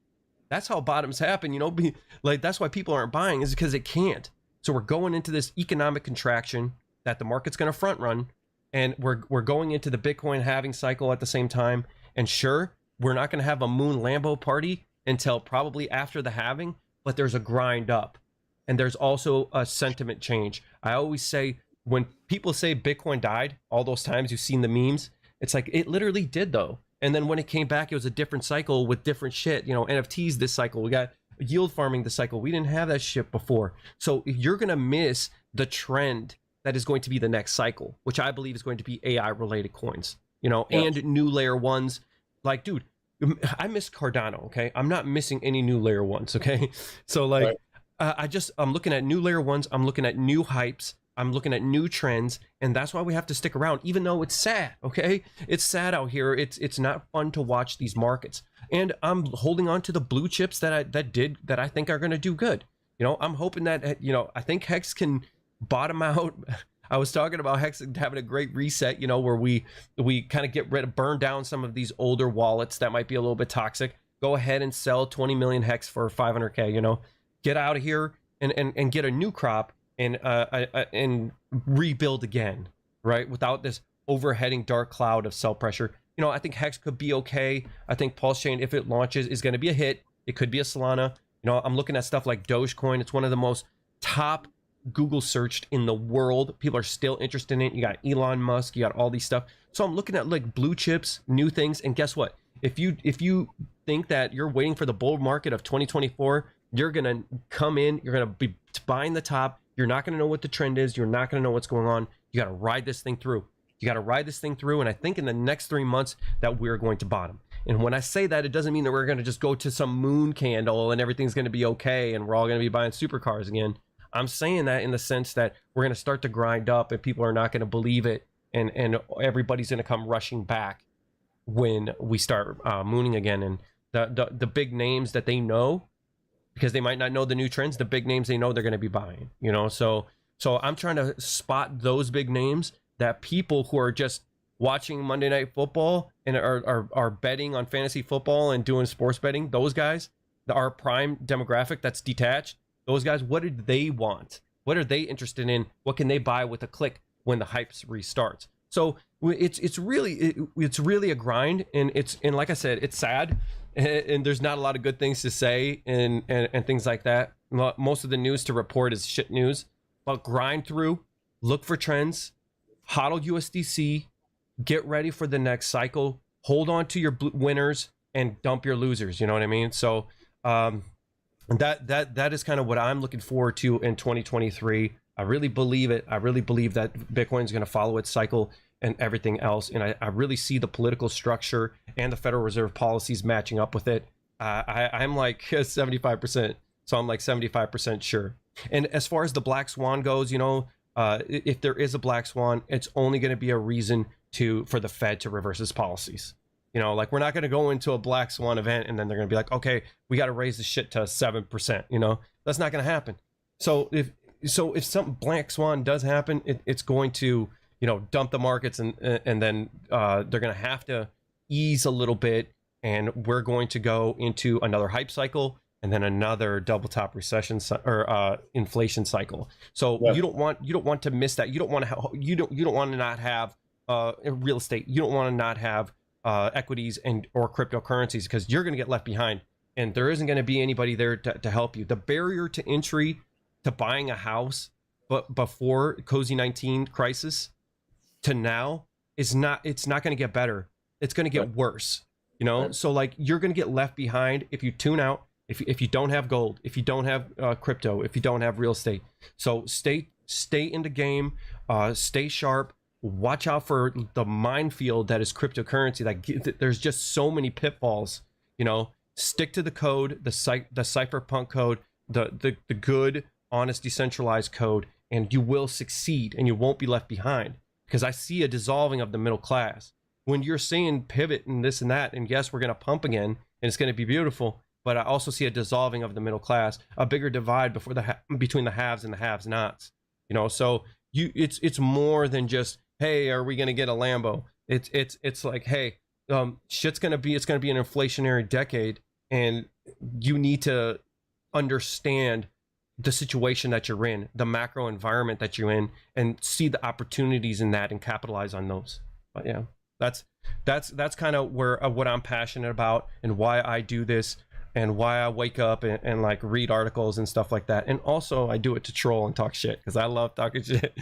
That's how bottoms happen, you know, like that's why people aren't buying, is because it can't. So we're going into this economic contraction that the market's going to front run, and we're going into the Bitcoin halving cycle at the same time. And sure, we're not going to have a moon Lambo party until probably after the halving, but there's a grind up, and there's also a sentiment change. I always say, when people say Bitcoin died, all those times you've seen the memes, it's like it literally did though. And then when it came back, it was a different cycle with different shit. You know, NFTs this cycle, we got yield farming this cycle. We didn't have that shit before. So if you're gonna miss the trend that is going to be the next cycle, which I believe is going to be AI related coins, you know, and new layer ones. Like, dude, I miss Cardano. Okay, I'm not missing any new layer ones. Okay, so like, I'm looking at new layer ones. I'm looking at new hypes. I'm looking at new trends, and that's why we have to stick around, even though it's sad. Okay, it's sad out here. It's not fun to watch these markets, and I'm holding on to the blue chips that I think are going to do good. You know, I'm hoping that, you know, I think Hex can bottom out. I was talking about Hex having a great reset, you know, where we kind of burn down some of these older wallets that might be a little bit toxic. Go ahead and sell 20 million Hex for 500K. You know, get out of here and get a new crop. And rebuild again, right? Without this overheading dark cloud of sell pressure. You know, I think Hex could be okay. I think Pulse Chain, if it launches, is going to be a hit. It could be a Solana. You know, I'm looking at stuff like Dogecoin. It's one of the most top Google searched in the world. People are still interested in it. You got Elon Musk, you got all these stuff. So I'm looking at like blue chips, new things. And guess what? If you think that you're waiting for the bull market of 2024, you're going to come in, you're going to be buying the top. You're not going to know what the trend is. You're not going to know what's going on. You got to ride this thing through. You got to ride this thing through. And I think in the next 3 months that we're going to bottom. And when I say that, it doesn't mean that we're going to just go to some moon candle and everything's going to be okay and we're all going to be buying supercars again. I'm saying that in the sense that we're going to start to grind up and people are not going to believe it. And everybody's going to come rushing back when we start mooning again. And the big names that they know, because they might not know the new trends, the big names they know they're going to be buying, you know. So I'm trying to spot those big names that people who are just watching Monday Night Football and are betting on fantasy football and doing sports betting, those guys, our prime demographic that's detached, those guys, what do they want? What are they interested in? What can they buy with a click when the hype restarts? So it's really a grind, and like I said, it's sad. And there's not a lot of good things to say and things like that. Most of the news to report is shit news. But grind through, look for trends, hodl USDC, get ready for the next cycle, hold on to your winners and dump your losers. You know what I mean? So that is kind of what I'm looking forward to in 2023. I really believe it. I really believe that Bitcoin is going to follow its cycle and everything else. And I really see the political structure and the Federal Reserve policies matching up with it. I'm like 75%. So I'm like 75% sure. And as far as the black swan goes, you know, if there is a black swan, it's only going to be a reason for the Fed to reverse its policies. You know, like we're not going to go into a black swan event and then they're going to be like, okay, we got to raise the shit to 7%. You know, that's not going to happen. So if some black swan does happen, it's going to, you know, dump the markets and then they're going to have to ease a little bit, and we're going to go into another hype cycle and then another double top recession or inflation cycle. So you don't want to miss that. You don't want to not have real estate. You don't want to not have equities or cryptocurrencies, because you're going to get left behind, and there isn't going to be anybody there to help you. The barrier to entry to buying a house, but before Cozy 19 crisis to now it's not going to get better. It's going to get worse, you know? So like, you're going to get left behind if you tune out, if you don't have gold, if you don't have crypto, if you don't have real estate. So stay in the game, stay sharp, watch out for the minefield that is cryptocurrency. Like, there's just so many pitfalls, you know? Stick to the code, the cypherpunk code, the good, honest, decentralized code, and you will succeed and you won't be left behind. Because I see a dissolving of the middle class. When you're saying pivot and this and that, and yes, we're going to pump again and it's going to be beautiful, but I also see a dissolving of the middle class, a bigger divide between the haves and the have-nots. You know, so it's more than just, hey, are we going to get a Lambo? It's like, hey, it's gonna be an inflationary decade, and you need to understand the situation that you're in, the macro environment that you're in, and see the opportunities in that and capitalize on those. But yeah, that's kind of where what I'm passionate about and why I do this and why I wake up and like read articles and stuff like that. And also I do it to troll and talk shit because I love talking shit.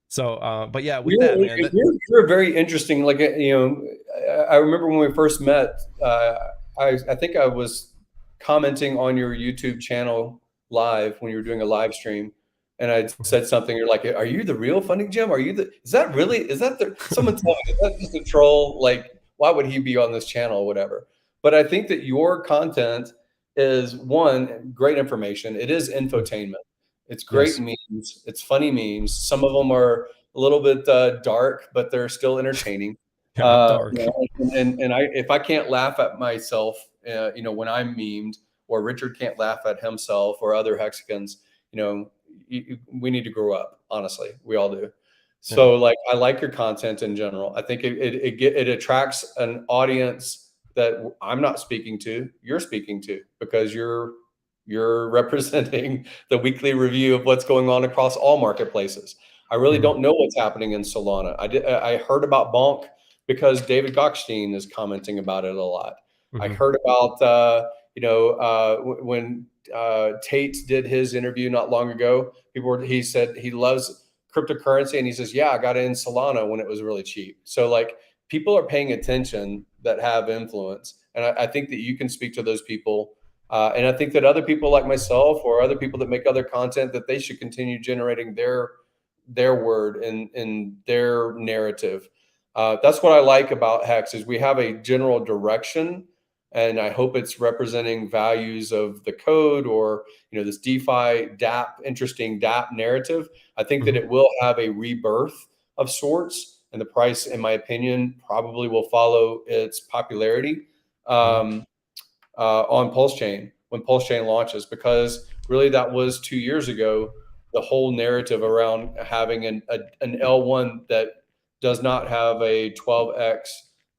So, but yeah, with that, man, you're very interesting. Like, I remember when we first met, I think I was commenting on your YouTube channel live when you were doing a live stream. And I said something, you're like, are you the real Funny Jim? Is that someone tell me, is that just a troll? Like, why would he be on this channel or whatever? But I think that your content is, one, great information. It is infotainment. It's great memes. It's funny memes. Some of them are a little bit dark, but they're still entertaining. dark. If I can't laugh at myself, when I'm memed, or Richard can't laugh at himself or other Hexicans, we need to grow up. Honestly, we all do. So, like, I like your content in general. I think it attracts an audience that I'm not speaking to. You're speaking to, because you're representing the weekly review of what's going on across all marketplaces. I really don't know what's happening in Solana. I heard about Bonk because David Gokhshtein is commenting about it a lot. I heard about when Tate did his interview not long ago. He said he loves cryptocurrency, and he says, yeah, I got in Solana when it was really cheap. So, like, people are paying attention that have influence, and I think that you can speak to those people. And I think that other people like myself or other people that make other content, that they should continue generating their word in their narrative. That's what I like about Hex, is we have a general direction, and I hope it's representing values of the code, or this DeFi interesting DApp narrative. I think that it will have a rebirth of sorts, and the price, in my opinion, probably will follow its popularity on Pulse Chain when Pulse Chain launches, because really that was 2 years ago, the whole narrative around having an L1 that does not have a 12x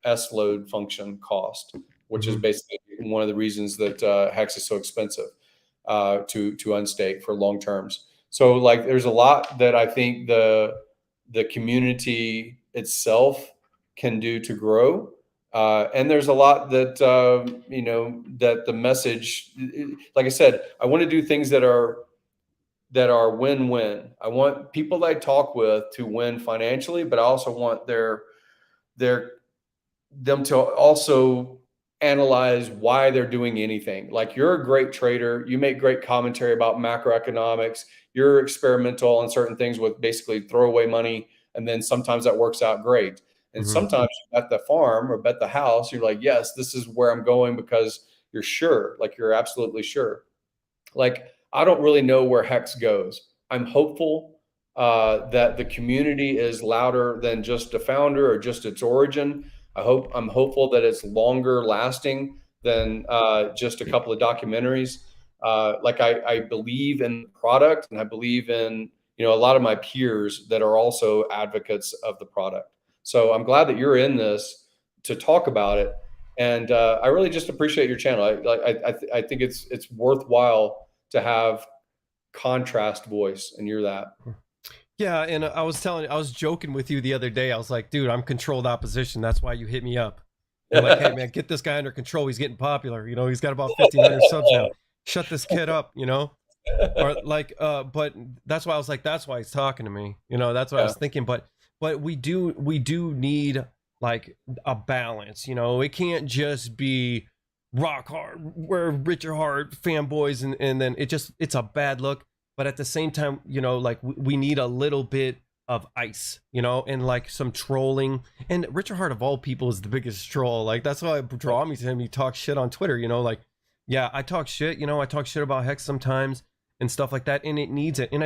S load function cost, which is basically one of the reasons that Hex is so expensive to unstake for long terms. So, like, there's a lot that I think the community itself can do to grow. And there's a lot that, that the message, like I said, I want to do things that are win-win. I want people that I talk with to win financially, but I also want them to also analyze why they're doing anything. Like, you're a great trader. You make great commentary about macroeconomics. You're experimental on certain things with basically throwaway money. And then sometimes that works out great. And sometimes you bet the farm or bet the house. You're like, yes, this is where I'm going, because you're sure, like, you're absolutely sure. Like, I don't really know where Hex goes. I'm hopeful that the community is louder than just a founder or just its origin. I'm hopeful that it's longer lasting than just a couple of documentaries. Like, I believe in the product, and I believe in a lot of my peers that are also advocates of the product. So I'm glad that you're in this to talk about it, and I really just appreciate your channel. I think it's worthwhile to have contrast voice, and you're that. Yeah, and I was joking with you the other day. I was like, dude, I'm controlled opposition. That's why you hit me up. I'm like, hey man, get this guy under control. He's getting popular. He's got about 1,500 subs now. Shut this kid up. Or like, but that's why I was like, that's why he's talking to me. That's what I was thinking. But we do need like a balance. It can't just be rock hard, we're Richard Hart fanboys, and then it's a bad look. But at the same time, like, we need a little bit of ice, and like some trolling. And Richard Hart, of all people, is the biggest troll. Like, that's why I draw me to him. He talks shit on Twitter, like, yeah, I talk shit, I talk shit about Hex sometimes and stuff like that, and it needs it. And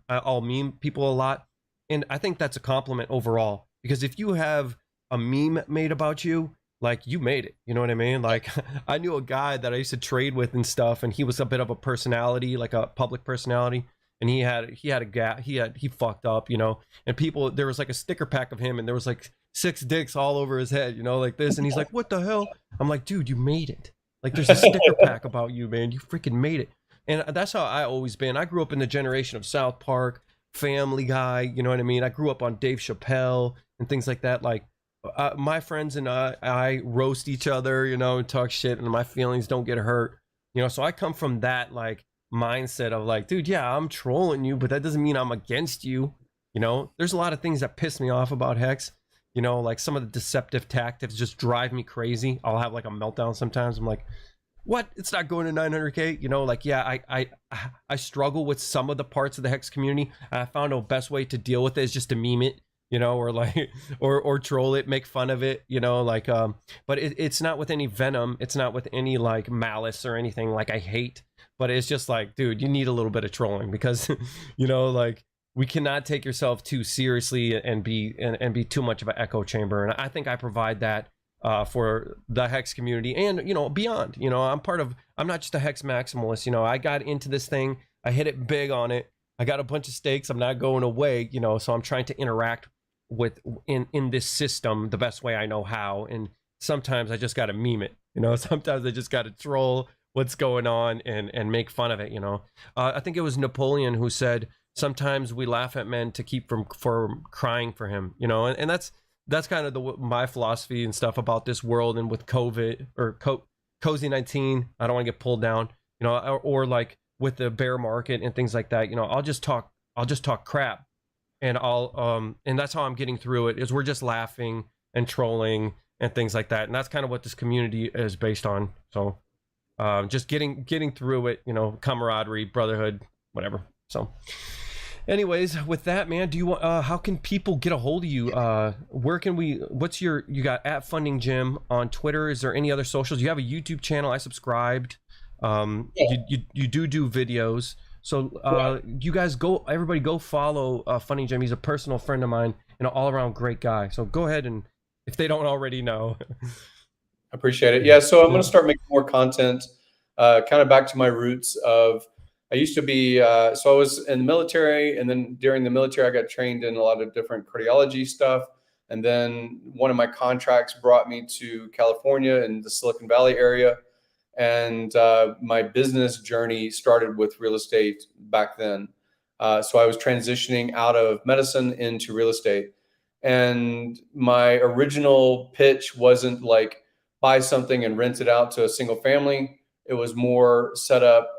I'll meme people a lot, and I think that's a compliment overall, because if you have a meme made about you, like, you made it, you know what I mean? Like, I knew a guy that I used to trade with and stuff, and he was a bit of a personality, like a public personality, and he fucked up, and people, there was like a sticker pack of him, and there was like 6 dicks all over his head, you know, like this. And he's like, what the hell? I'm like, dude, you made it. Like, there's a sticker pack about you, man. You freaking made it. And that's how I always been. I grew up in the generation of South Park, Family Guy, you know what I mean? I grew up on Dave Chappelle and things like that. Like, my friends and I roast each other, you know, and talk shit, and my feelings don't get hurt, you know. So I come from that like mindset of like, dude, yeah, I'm trolling you, but that doesn't mean I'm against you. You know, there's a lot of things that piss me off about Hex. You know, like some of the deceptive tactics just drive me crazy. I'll have like a meltdown sometimes. I'm like, what? It's not going to 900K. You know, like, yeah, I struggle with some of the parts of the Hex community. I found the best way to deal with it is just to meme it, you know, or like, or troll it, make fun of it, you know, like, but it's not with any venom. It's not with any like malice or anything like I hate, but it's just like, dude, you need a little bit of trolling because, you know, like, we cannot take yourself too seriously and be too much of an echo chamber. And I think I provide that for the Hex community and, you know, beyond. You know, I'm not just a Hex maximalist. You know, I got into this thing, I hit it big on it, I got a bunch of stakes, I'm not going away, you know, so I'm trying to interact with in this system the best way I know how. And sometimes I just got to meme it, you know. Sometimes I just got to troll what's going on and make fun of it, you know. I think it was Napoleon who said, sometimes we laugh at men to keep from crying for him, you know. And that's kind of my philosophy and stuff about this world. And with COVID or cozy 19, I don't want to get pulled down, you know, or like with the bear market and things like that, you know. I'll just talk crap, and and that's how I'm getting through it, is we're just laughing and trolling and things like that. And that's kind of what this community is based on. So just getting through it, you know, camaraderie, brotherhood, whatever. So anyways, with that, man, do you want how can people get a hold of you? Where can what's you got at Funding Jim on Twitter? Is there any other socials? You have a YouTube channel. I subscribed. Yeah. You do videos. So you guys everybody go follow Funding Jim. He's a personal friend of mine and an all-around great guy. So go ahead, and if they don't already know. I appreciate it. Yeah, so I'm going to start making more content, kind of back to my roots of, I used to be, so I was in the military, and then during the military, I got trained in a lot of different cardiology stuff. And then one of my contracts brought me to California in the Silicon Valley area. And my business journey started with real estate back then. So I was transitioning out of medicine into real estate. And my original pitch wasn't like buy something and rent it out to a single family. It was more set up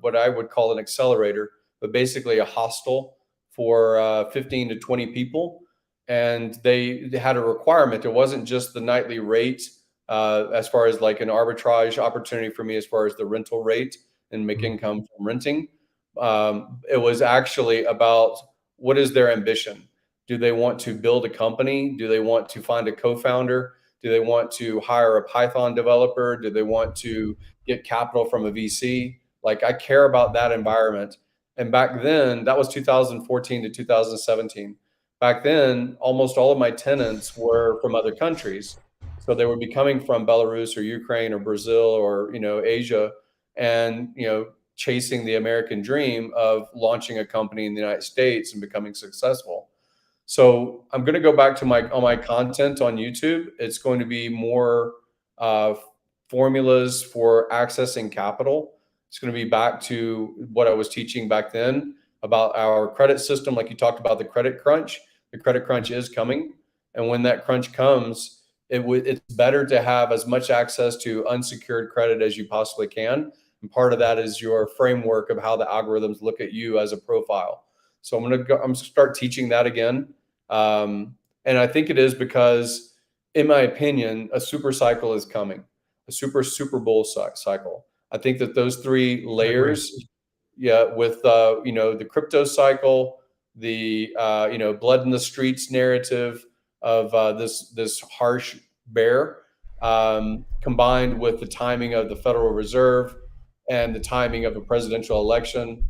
what I would call an accelerator, but basically a hostel for 15 to 20 people. And they had a requirement. It wasn't just the nightly rate as far as like an arbitrage opportunity for me as far as the rental rate and make income from renting. It was actually about what is their ambition? Do they want to build a company? Do they want to find a co-founder? Do they want to hire a Python developer? Do they want to get capital from a VC? Like, I care about that environment. And back then, that was 2014 to 2017. Back then, almost all of my tenants were from other countries. So they would be coming from Belarus or Ukraine or Brazil or, you know, Asia, and, you know, chasing the American dream of launching a company in the United States and becoming successful. So I'm going to go back to my content on YouTube. It's going to be more formulas for accessing capital. It's going to be back to what I was teaching back then about our credit system. Like you talked about the credit crunch. The credit crunch is coming. And when that crunch comes, it's better to have as much access to unsecured credit as you possibly can. And part of that is your framework of how the algorithms look at you as a profile. So I'm going to start teaching that again. And I think it is because, in my opinion, a super cycle is coming, a super bull cycle. I think that those three layers, with, you know, the crypto cycle, the, you know, blood in the streets narrative of this harsh bear, combined with the timing of the Federal Reserve and the timing of a presidential election,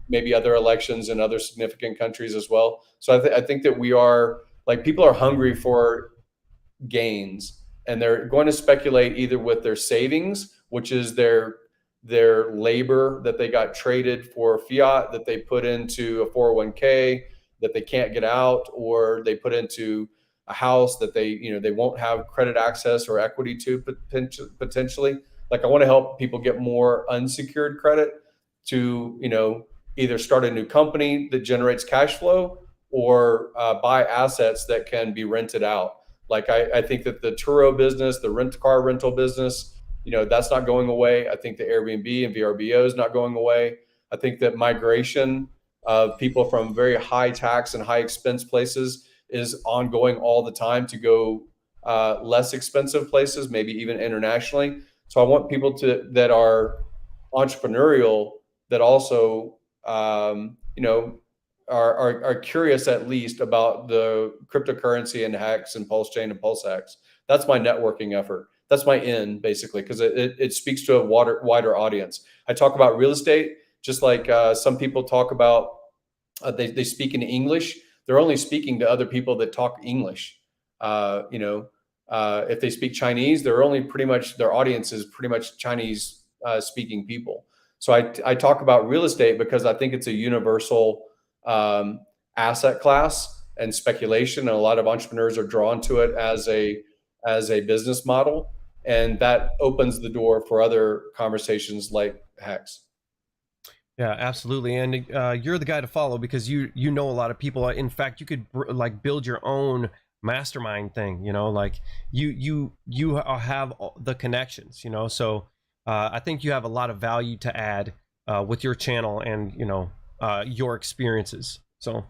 maybe other elections in other significant countries as well. So I think that we are, like, people are hungry for gains, and they're going to speculate either with their savings, which is their labor that they got traded for fiat that they put into a 401k that they can't get out, or they put into a house that they won't have credit access or equity to potentially. Like I want to help people get more unsecured credit to either start a new company that generates cash flow or buy assets that can be rented out. Like I think that the Turo business, the car rental business, that's not going away. I think the Airbnb and VRBO is not going away. I think that migration of people from very high tax and high expense places is ongoing all the time to go less expensive places, maybe even internationally. So I want people that are entrepreneurial, that also are curious at least about the cryptocurrency and Hex and Pulse Chain and PulseX. That's my networking effort. That's my end, basically, because it speaks to a wider audience. I talk about real estate, just like some people talk about, they speak in English. They're only speaking to other people that talk English. If they speak Chinese, their audience is pretty much Chinese speaking people. So I talk about real estate because I think it's a universal asset class and speculation, and a lot of entrepreneurs are drawn to it as a business model, and that opens the door for other conversations like Hex. Yeah, absolutely. And you're the guy to follow because you know a lot of people. In fact, you could like build your own mastermind thing, like you have the connections, so I think you have a lot of value to add with your channel and your experiences. So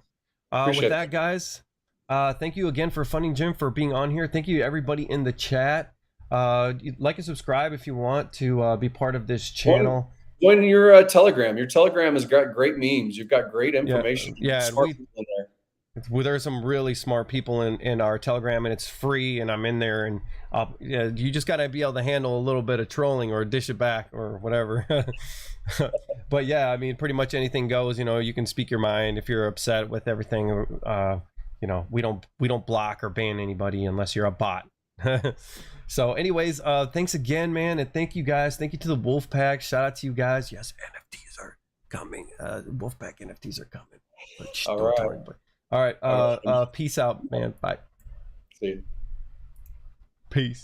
with that, guys, thank you again for Funding Jim for being on here. Thank you to everybody in the chat. Like and subscribe if you want to be part of this channel. Join your Telegram. Your Telegram has got great memes. You've got great information. Yeah, smart people in there. There's some really smart people in our Telegram, and it's free, and I'm in there, and you just got to be able to handle a little bit of trolling or dish it back or whatever. But yeah, I mean, pretty much anything goes. You can speak your mind if you're upset with everything. We don't block or ban anybody unless you're a bot. So anyways, thanks again, man, and thank you guys. Thank you to the WoofPack. Shout out to you guys. Yes, NFTs are coming. WoofPack NFTs are coming. All right. Peace out, man. Bye. See you. Peace.